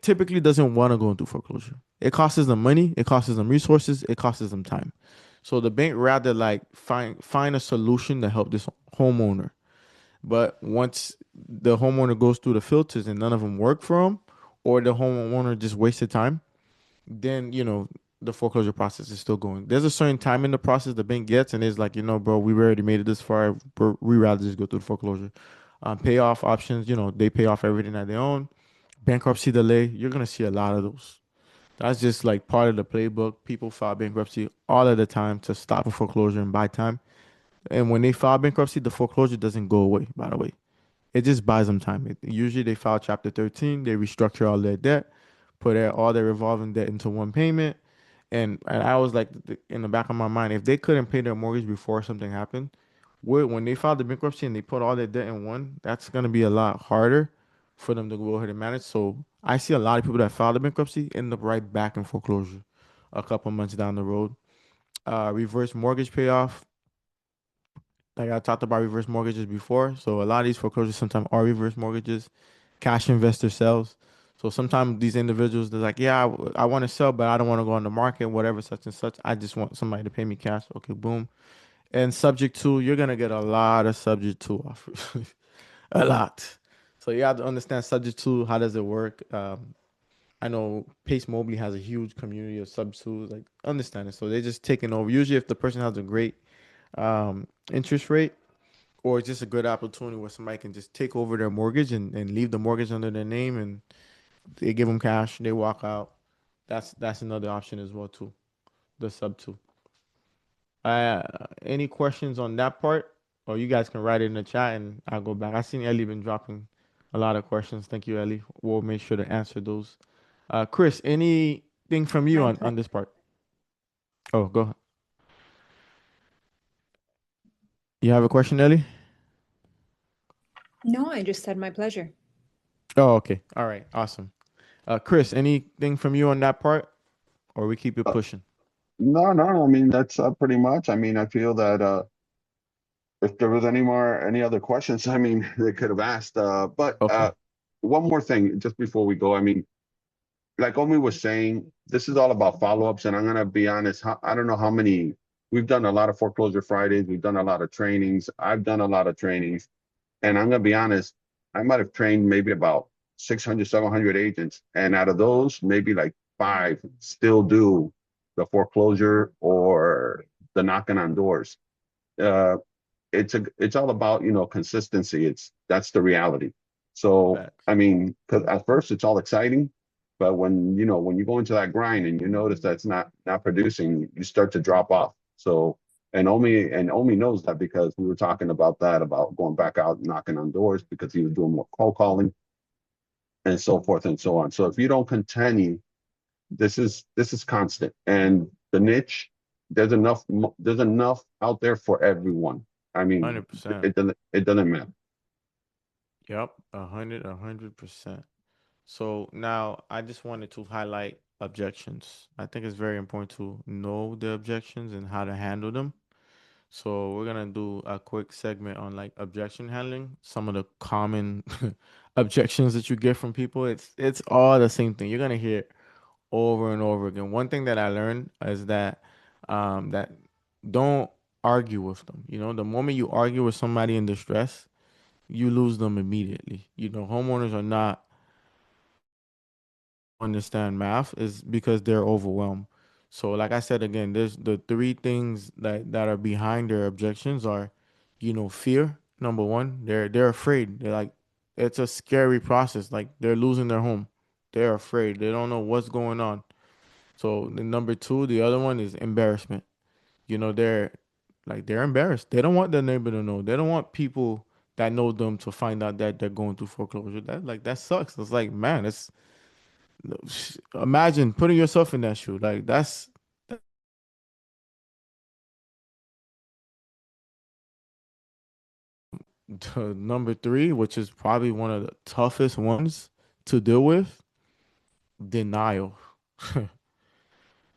typically doesn't want to go into foreclosure. It costs them money, it costs them resources, it costs them time. So the bank rather like find a solution to help this homeowner. But once the homeowner goes through the filters and none of them work for him, or the homeowner just wasted time, then the foreclosure process is still going. There's a certain time in the process the bank gets, and it's like, bro, we already made it this far. We rather just go through the foreclosure. Payoff options, they pay off everything that they own. Bankruptcy delay, you're gonna see a lot of those. That's just like part of the playbook. People file bankruptcy all of the time to stop a foreclosure and buy time. And when they file bankruptcy, the foreclosure doesn't go away, by the way. It just buys them time. Usually they file Chapter 13, they restructure all their debt, put all their revolving debt into one payment. And I was like, in the back of my mind, if they couldn't pay their mortgage before something happened, when they filed the bankruptcy and they put all their debt in one, that's going to be a lot harder for them to go ahead and manage. So I see a lot of people that file the bankruptcy end up right back in foreclosure a couple months down the road. Reverse mortgage payoff. Like I talked about reverse mortgages before. So a lot of these foreclosures sometimes are reverse mortgages, cash investor sales. So sometimes these individuals, they're like, yeah, I want to sell, but I don't want to go on the market, whatever, such and such. I just want somebody to pay me cash. Okay, boom. And subject to, you're gonna get a lot of subject to offers, a lot. So you have to understand subject to. How does it work? I know Pace Mobley has a huge community of subject to, like understand it. So they're just taking over. Usually, if the person has a great interest rate, or it's just a good opportunity where somebody can just take over their mortgage and leave the mortgage under their name, and they give them cash, they walk out. That's another option as well too. The sub two. Uh, any questions on that part? Or you guys can write it in the chat and I'll go back. I seen Ellie been dropping a lot of questions. Thank you, Ellie. We'll make sure to answer those. Chris, anything from you My on pleasure. this part? Oh, go ahead. You have a question, Ellie? No, I just said my pleasure. Oh, okay. All right. Awesome. Chris, anything from you on that part, or we keep it Uh, pushing? no, no, I mean that's pretty much. I mean, I feel that if there was any other questions, I mean, they could have asked. But Okay. one more thing, just before we go, I mean, like Omi was saying, this is all about follow-ups, and I'm gonna be honest. I don't know how many. We've done a lot of foreclosure Fridays. We've done a lot of trainings. I've done a lot of trainings, and I'm gonna be honest. I might have trained maybe about 600, 700 agents, and out of those, maybe like five still do the foreclosure or the knocking on doors. Uh, it's all about consistency. That's the reality. So Facts. I mean, because at first it's all exciting, but when you go into that grind and you notice that's not producing, you start to drop off. So and Omi knows that because we were talking about that, about going back out and knocking on doors because he was doing more cold calling and so forth and so on. So if you don't continue, this is constant, and the niche, there's enough out there for everyone. I mean, 100%. it doesn't matter. Yep. 100%. So now I just wanted to highlight objections. I think it's very important to know the objections and how to handle them. So we're gonna do a quick segment on like objection handling, some of the common objections that you get from people. It's all the same thing. You're gonna hear it over and over again. One thing that I learned is that don't argue with them. You know, the moment you argue with somebody in distress, you lose them immediately. You know, homeowners are not understand math is because they're overwhelmed. So like I said again, there's the three things that are behind their objections are, fear, number one. They're afraid. They're like it's a scary process. Like they're losing their home. They're afraid. They don't know what's going on. So the number two, the other one is embarrassment. They're embarrassed. They don't want their neighbor to know. They don't want people that know them to find out that they're going through foreclosure. That sucks. It's like, man, it's imagine putting yourself in that shoe. Like that's number three, which is probably one of the toughest ones to deal with. Denial.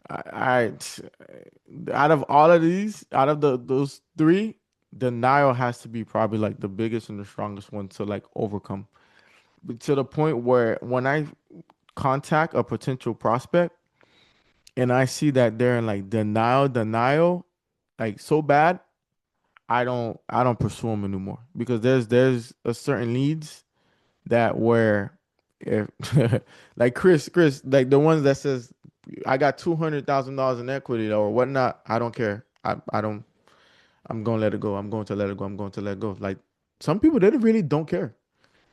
I out of all of these, out of those three, denial has to be probably like the biggest and the strongest one to like overcome. But to the point where when I contact a potential prospect and I see that they're in like denial, like so bad, I don't pursue them anymore because there's a certain leads that where if like Chris, like the ones that says I got $200,000 in equity or whatnot, I don't care. I don't. I'm gonna let it go. I'm going to let it go. I'm going to let it go. Like some people, they really don't care.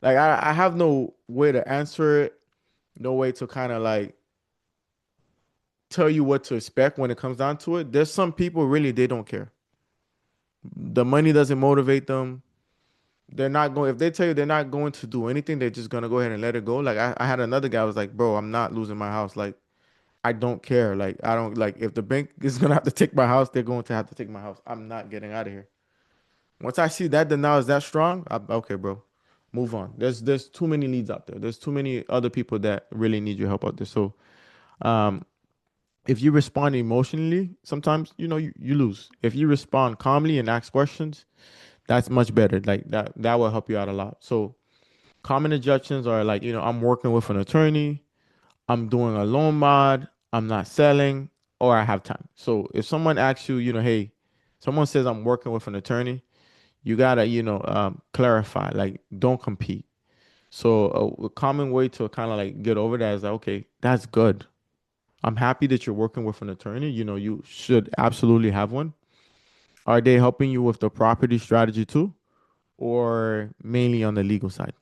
Like I have no way to answer it, no way to kind of like tell you what to expect when it comes down to it. There's some people really they don't care. The money doesn't motivate them. They're not going, if they tell you they're not going to do anything, they're just gonna go ahead and let it go. Like I had another guy was like, bro, I'm not losing my house. Like I don't care. Like I don't like if the bank is gonna have to take my house, they're going to have to take my house. I'm not getting out of here. Once I see that denial is that strong, okay, bro, move on. There's too many leads out there. There's too many other people that really need your help out there. So um if you respond emotionally, sometimes you lose. If you respond calmly and ask questions, that's much better. Like that will help you out a lot. So common objections are like, I'm working with an attorney, I'm doing a loan mod, I'm not selling, or I have time. So if someone asks you, hey, someone says I'm working with an attorney, you gotta, clarify, like, don't compete. So a common way to kind of like get over that is like, okay, that's good. I'm happy that you're working with an attorney. You should absolutely have one. Are they helping you with the property strategy too, or mainly on the legal side?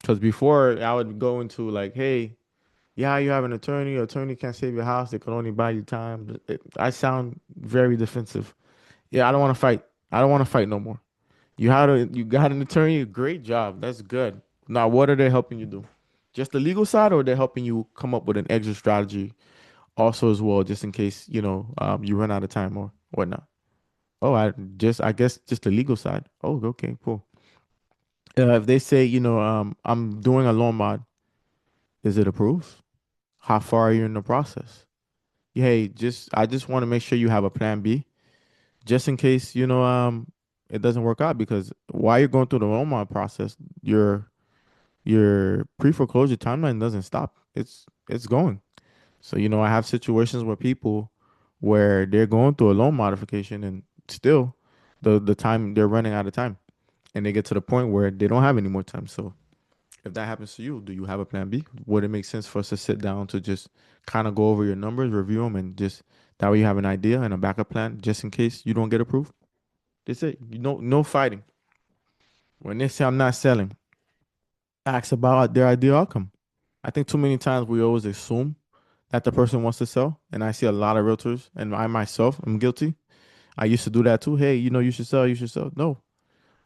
Because before I would go into like, hey, yeah, you have an attorney. Your attorney can't save your house. They can only buy you time. I sound very defensive. Yeah, I don't want to fight. I don't want to fight no more. You got an attorney. Great job. That's good. Now, what are they helping you do? Just the legal side, or they're helping you come up with an exit strategy also as well, just in case you run out of time or whatnot. Oh, I guess just the legal side. Oh, okay, cool. If they say, I'm doing a loan mod, is it approved? How far are you in the process? Hey, I just want to make sure you have a plan B, just in case, it doesn't work out. Because while you're going through the loan mod process, your pre-foreclosure timeline doesn't stop. It's going. So, I have situations where people where they're going through a loan modification and still the time they're running out of time, and they get to the point where they don't have any more time. So if that happens to you, do you have a plan B? Would it make sense for us to sit down to just kind of go over your numbers, review them, and just that way you have an idea and a backup plan just in case you don't get approved? That's it. No fighting. When they say I'm not selling, ask about their ideal outcome. I think too many times we always assume that the person wants to sell, and I see a lot of realtors, and I myself am guilty. I used to do that too. Hey, you should sell. You should sell. No.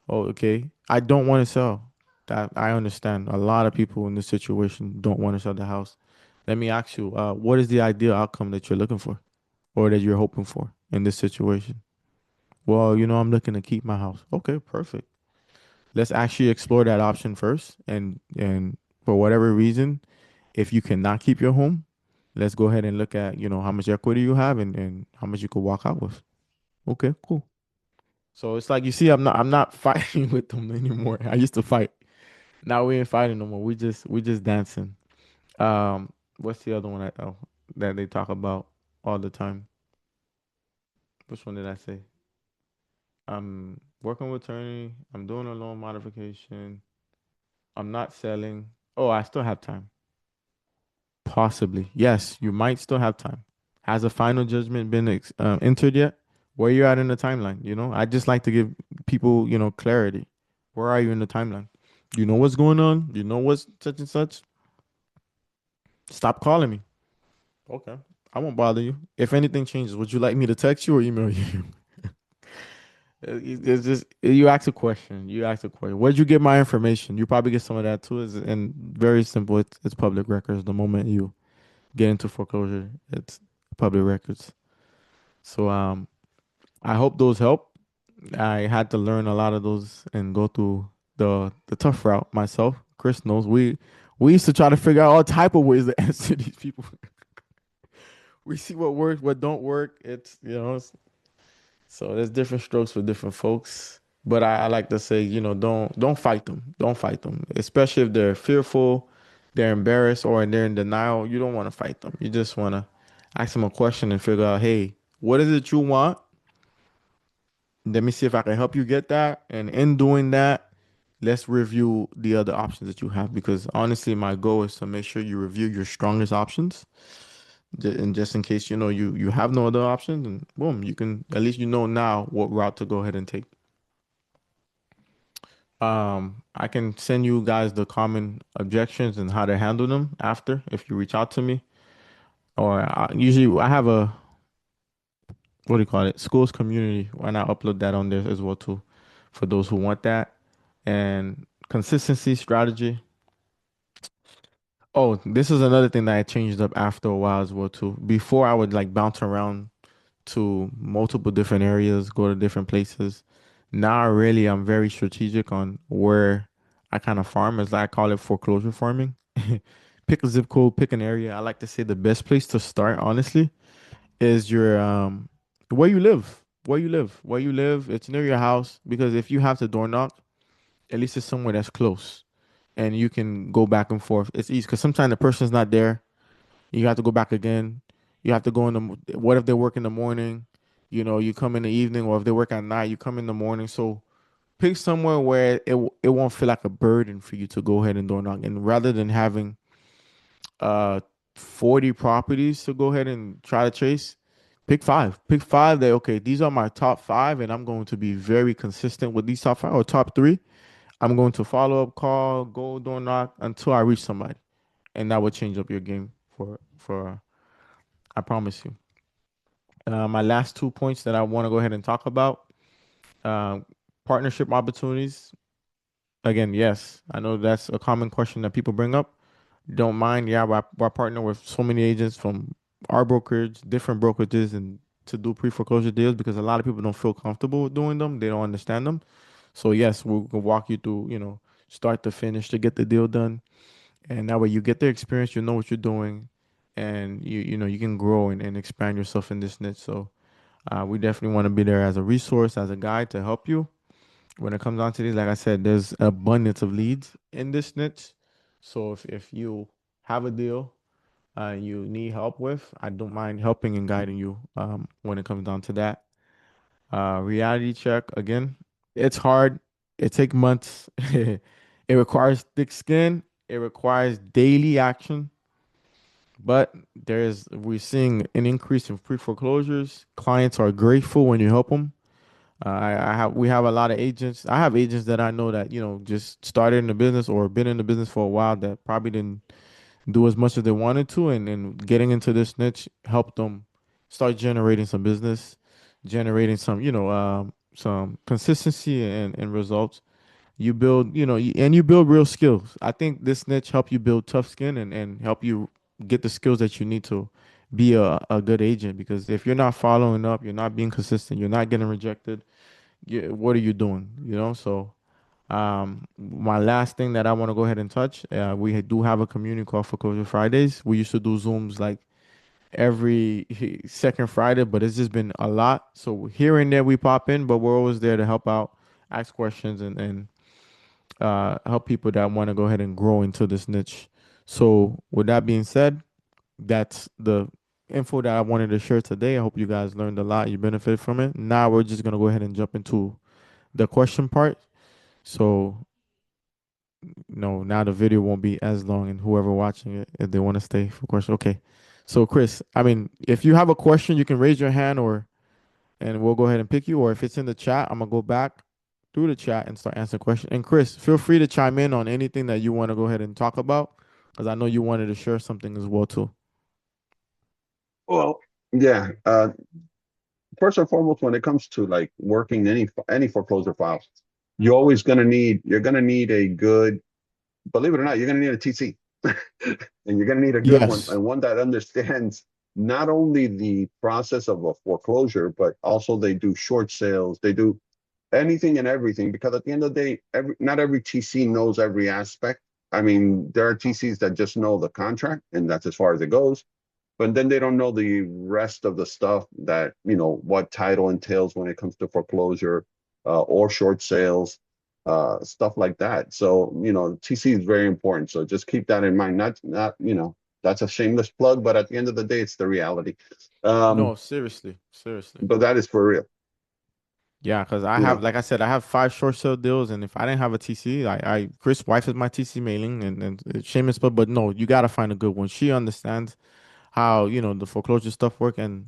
Oh, okay. I don't want to sell. That I understand. A lot of people in this situation don't want to sell the house. Let me ask you, what is the ideal outcome that you're looking for or that you're hoping for in this situation? Well, I'm looking to keep my house. Okay, perfect. Let's actually explore that option first. And for whatever reason, if you cannot keep your home, let's go ahead and look at, how much equity you have and how much you could walk out with. Okay, cool. So it's like you see, I'm not fighting with them anymore. I used to fight. Now we ain't fighting no more. We just dancing. What's the other one that they talk about all the time? Which one did I say? I'm working with attorney. I'm doing a loan modification. I'm not selling. Oh, I still have time. Possibly. Yes, you might still have time. Has a final judgment been entered yet? Where you at in the timeline? I just like to give people, clarity. Where are you in the timeline? You know what's going on? You know what's such and such? Stop calling me. Okay. I won't bother you. If anything changes, would you like me to text you or email you? It's just you ask a question. You ask a question. Where'd you get my information? You probably get some of that too. And very simple. It's public records. The moment you get into foreclosure, it's public records. So I hope those help. I had to learn a lot of those and go through the tough route myself. Chris knows we used to try to figure out all type of ways to answer these people. We see what works, what don't work. So there's different strokes for different folks. But I like to say, don't fight them. Don't fight them. Especially if they're fearful, they're embarrassed, or they're in denial. You don't want to fight them. You just want to ask them a question and figure out, hey, what is it you want? Let me see if I can help you get that. And in doing that, let's review the other options that you have. Because honestly, my goal is to make sure you review your strongest options. And just in case you have no other options, and boom, you can at least now what route to go ahead and take. I can send you guys the common objections and how to handle them after if you reach out to me. Or usually I have a what do you call it? Schools community, and I upload that on there as well too, for those who want that. And consistency strategy. Oh, this is another thing that I changed up after a while as well too. Before I would like bounce around to multiple different areas, go to different places. Now, really, I'm very strategic on where I kind of farm, as I call it foreclosure farming. Pick a zip code, pick an area. I like to say the best place to start, honestly, is your where you live. Where you live. Where you live. It's near your house because if you have to door knock, at least it's somewhere that's close and you can go back and forth. It's easy because sometimes the person's not there. You have to go back again. You have to go in what if they work in the morning? You come in the evening, or if they work at night, you come in the morning. So pick somewhere where it won't feel like a burden for you to go ahead and door knock. And rather than having uh 40 properties to go ahead and try to chase, pick five. Pick five that okay, these are my top five, and I'm going to be very consistent with these top five or top three. I'm going to follow up call, go door knock until I reach somebody, and that will change up your game for I promise you. My last 2 points that I want to go ahead and talk about, uh, partnership opportunities. Again, yes, I know that's a common question that people bring up. Don't mind, yeah, we're partner with so many agents from our brokerage, different brokerages, and to do pre-foreclosure deals because a lot of people don't feel comfortable with doing them. They don't understand them. So yes, we'll walk you through, start to finish to get the deal done. And that way you get the experience, you know what you're doing, and you know you can grow and expand yourself in this niche. So we definitely want to be there as a resource, as a guide to help you. When it comes down to these, like I said, there's abundance of leads in this niche. So if you have a deal you need help with, I don't mind helping and guiding you when it comes down to that. Reality check again, it's hard. It takes months. It requires thick skin. It requires daily action. But we're seeing an increase in pre-foreclosures. Clients are grateful when you help them. We have a lot of agents. I have agents that I know that, just started in the business or been in the business for a while that probably didn't do as much as they wanted to, and getting into this niche helped them start generating some business, generating some consistency and results. You build, and you build real skills. I think this niche help you build tough skin and help you get the skills that you need to be a good agent. Because if you're not following up, you're not being consistent, you're not getting rejected, what are you doing? So my last thing that I want to go ahead and touch, do have a community called Foreclosure Fridays. We used to do Zooms like every second Friday, but it's just been a lot. So here and there we pop in, but we're always there to help out, ask questions, and help people that want to go ahead and grow into this niche. So with that being said, that's the info that I wanted to share today. I hope you guys learned a lot. You benefited from it. Now we're just gonna go ahead and jump into the question part. So no, now the video won't be as long, and whoever watching it, if they want to stay for question, okay. So Chris, I mean, if you have a question, you can raise your hand, and we'll go ahead and pick you. Or if it's in the chat, I'm gonna go back through the chat and start answering questions. And Chris, feel free to chime in on anything that you want to go ahead and talk about, because I know you wanted to share something as well too. Well, yeah. First and foremost, when it comes to like working any foreclosure files, you're gonna need a good, believe it or not, you're gonna need a TC. And you're going to need a good one, Yes. and one that understands not only the process of a foreclosure, but also they do short sales, they do anything and everything. Because at the end of the day, not every TC knows every aspect. I mean, there are TCs that just know the contract, and that's as far as it goes. But then they don't know the rest of the stuff that, what title entails when it comes to foreclosure, or short sales, stuff like that. So, TC is very important. So just keep that in mind. Not, that's a shameless plug, but at the end of the day, it's the reality. No, Um, seriously, seriously. but that is for real, Yeah, because I you have, know. like I said, I have 5 short sale deals, and if I didn't have a TC, Chris' wife is my TC mailing, and shameless, but no, you gotta find a good one. She understands how the foreclosure stuff work, and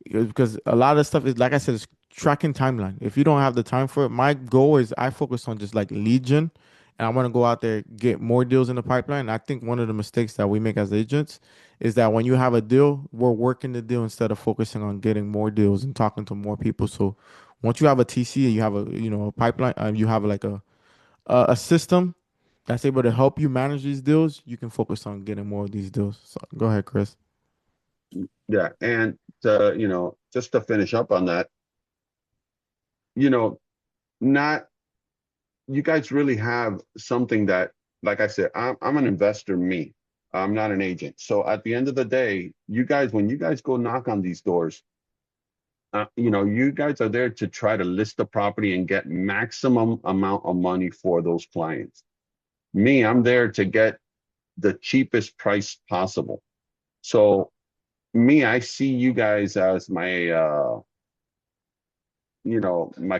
because a lot of stuff is, like I said, it's tracking timeline. If you don't have the time for it, my goal is I focus on just like lead gen, and I want to go out there get more deals in the pipeline. I think one of the mistakes that we make as agents is that when you have a deal, we're working the deal instead of focusing on getting more deals and talking to more people. So once you have a TC and you have a pipeline, you have like a system that's able to help you manage these deals, you can focus on getting more of these deals. So go ahead, Chris. Yeah. And just to finish up on that, you know, not you guys really have something that, like I said, I'm an investor, me. I'm not an agent. So at the end of the day, when you guys go knock on these doors, you guys are there to try to list the property and get maximum amount of money for those clients. Me, I'm there to get the cheapest price possible. So me, I see you guys as my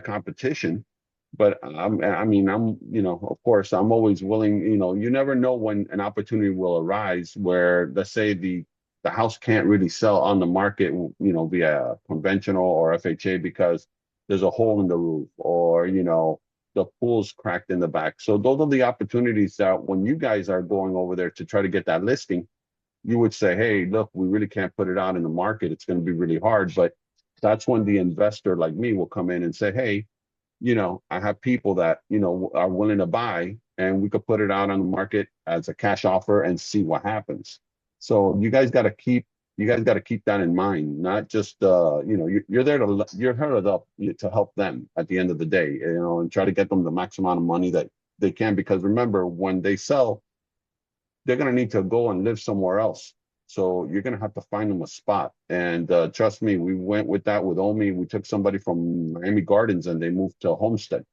competition. But of course, I'm always willing. You never know when an opportunity will arise where, let's say, the house can't really sell on the market, via conventional or FHA because there's a hole in the roof, or the pool's cracked in the back. So those are the opportunities that when you guys are going over there to try to get that listing, you would say, hey, look, we really can't put it out in the market. It's going to be really hard. But that's when the investor like me will come in and say, hey, I have people that, are willing to buy, and we could put it out on the market as a cash offer and see what happens. So you guys got to keep that in mind, not just, you're there to help them at the end of the day, and try to get them the max amount of money that they can, because remember, when they sell, they're going to need to go and live somewhere else. So you're going to have to find them a spot. And trust me, we went with that with Omi. We took somebody from Miami Gardens and they moved to Homestead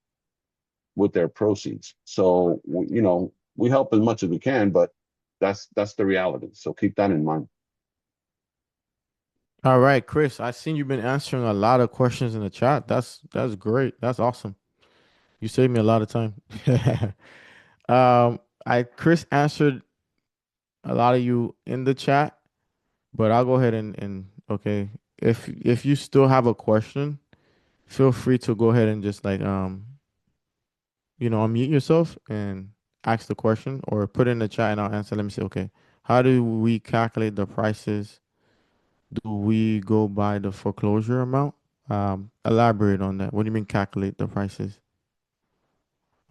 with their proceeds. So, we help as much as we can, but that's the reality. So keep that in mind. All right, Chris, I seen you've been answering a lot of questions in the chat. That's great. That's awesome. You saved me a lot of time. I Chris answered a lot of you in the chat, but I'll go ahead and okay. If you still have a question, feel free to go ahead and just like unmute yourself and ask the question or put it in the chat and I'll answer. Let me see. Okay. How do we calculate the prices? Do we go by the foreclosure amount? Elaborate on that. What do you mean calculate the prices?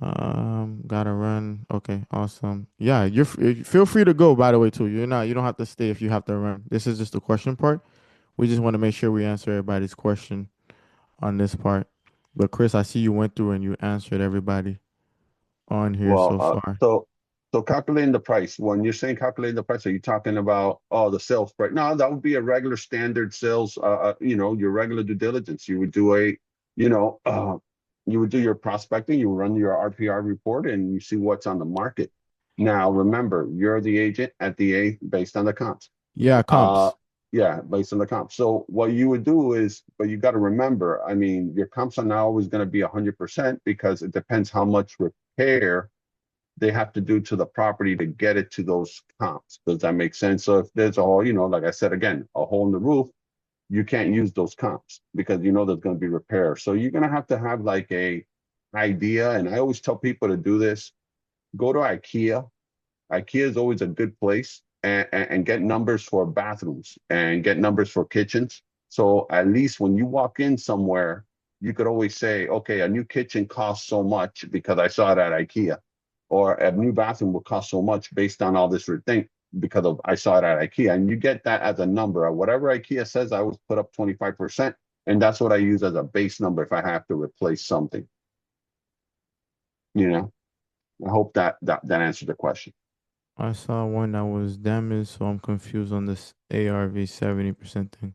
Gotta run. Okay, awesome. Yeah, feel free to go, by the way, too. You don't have to stay if you have to run. This is just the question part. We just want to make sure we answer everybody's question on this part. But Chris, I see you went through and you answered everybody on here Well, so far. so calculating the price. When you're saying calculating the price, are you talking about the sales price? No, that would be a regular standard sales. Your regular due diligence. You would do you know, uh, you would do your prospecting. You run your RPR report, and you see what's on the market. Now, remember, you're the agent at the A based on the comps. Yeah, Uh, comps. yeah, based on the comp. So what you would do is, but you got to remember, I mean, your comps are not always going to be 100% because it depends how much repair they have to do to the property to get it to those comps. Does that make sense? So if there's a hole, like I said again, a hole in the roof, you can't use those comps because there's going to be repair. So you're going to have like a idea. And I always tell people to do this. Go to IKEA. IKEA is always a good place, and get numbers for bathrooms and get numbers for kitchens. So at least when you walk in somewhere, you could always say, okay, a new kitchen costs so much because I saw it at IKEA, or a new bathroom will cost so much based on all this thing because of I saw it at IKEA. And you get that as a number. Whatever IKEA says, I always put up 25%. And that's what I use as a base number if I have to replace something. You know, I hope that answered the question. I saw one that was damaged, so I'm confused on this ARV 70% thing.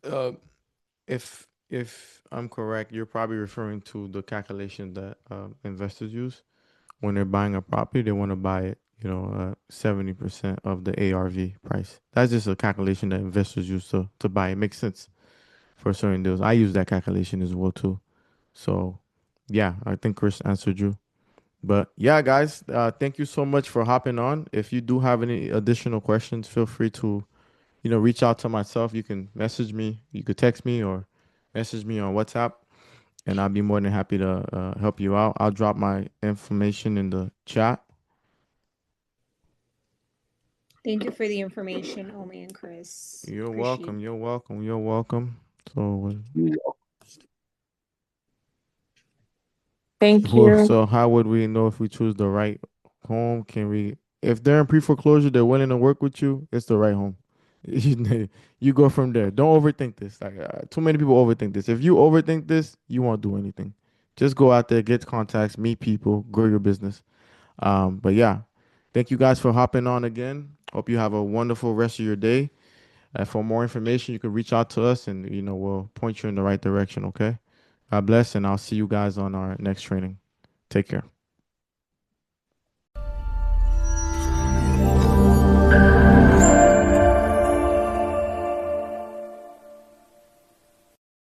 Uh, if I'm correct, you're probably referring to the calculation that investors use when they're buying a property. They want to buy it, 70% of the ARV price. That's just a calculation that investors use to buy. It makes sense for certain deals. I use that calculation as well too. So, yeah, I think Chris answered you. But yeah, guys, thank you so much for hopping on. If you do have any additional questions, feel free to, reach out to myself. You can message me, you could text me or message me on WhatsApp, and I'll be more than happy to help you out. I'll drop my information in the chat. Thank you for the information, Omi and Chris. You're Appreciate welcome. it. You're welcome. You're welcome. So, Thank you. so how would we know if we choose the right home? If they're in pre-foreclosure, they're willing to work with you, it's the right home. You go from there. Don't overthink this. Like too many people overthink this. If you overthink this, you won't do anything. Just go out there, get contacts, meet people, grow your business. But yeah, thank you guys for hopping on again. Hope you have a wonderful rest of your day. For more information, you can reach out to us, and we'll point you in the right direction. Okay. God bless, and I'll see you guys on our next training. Take care.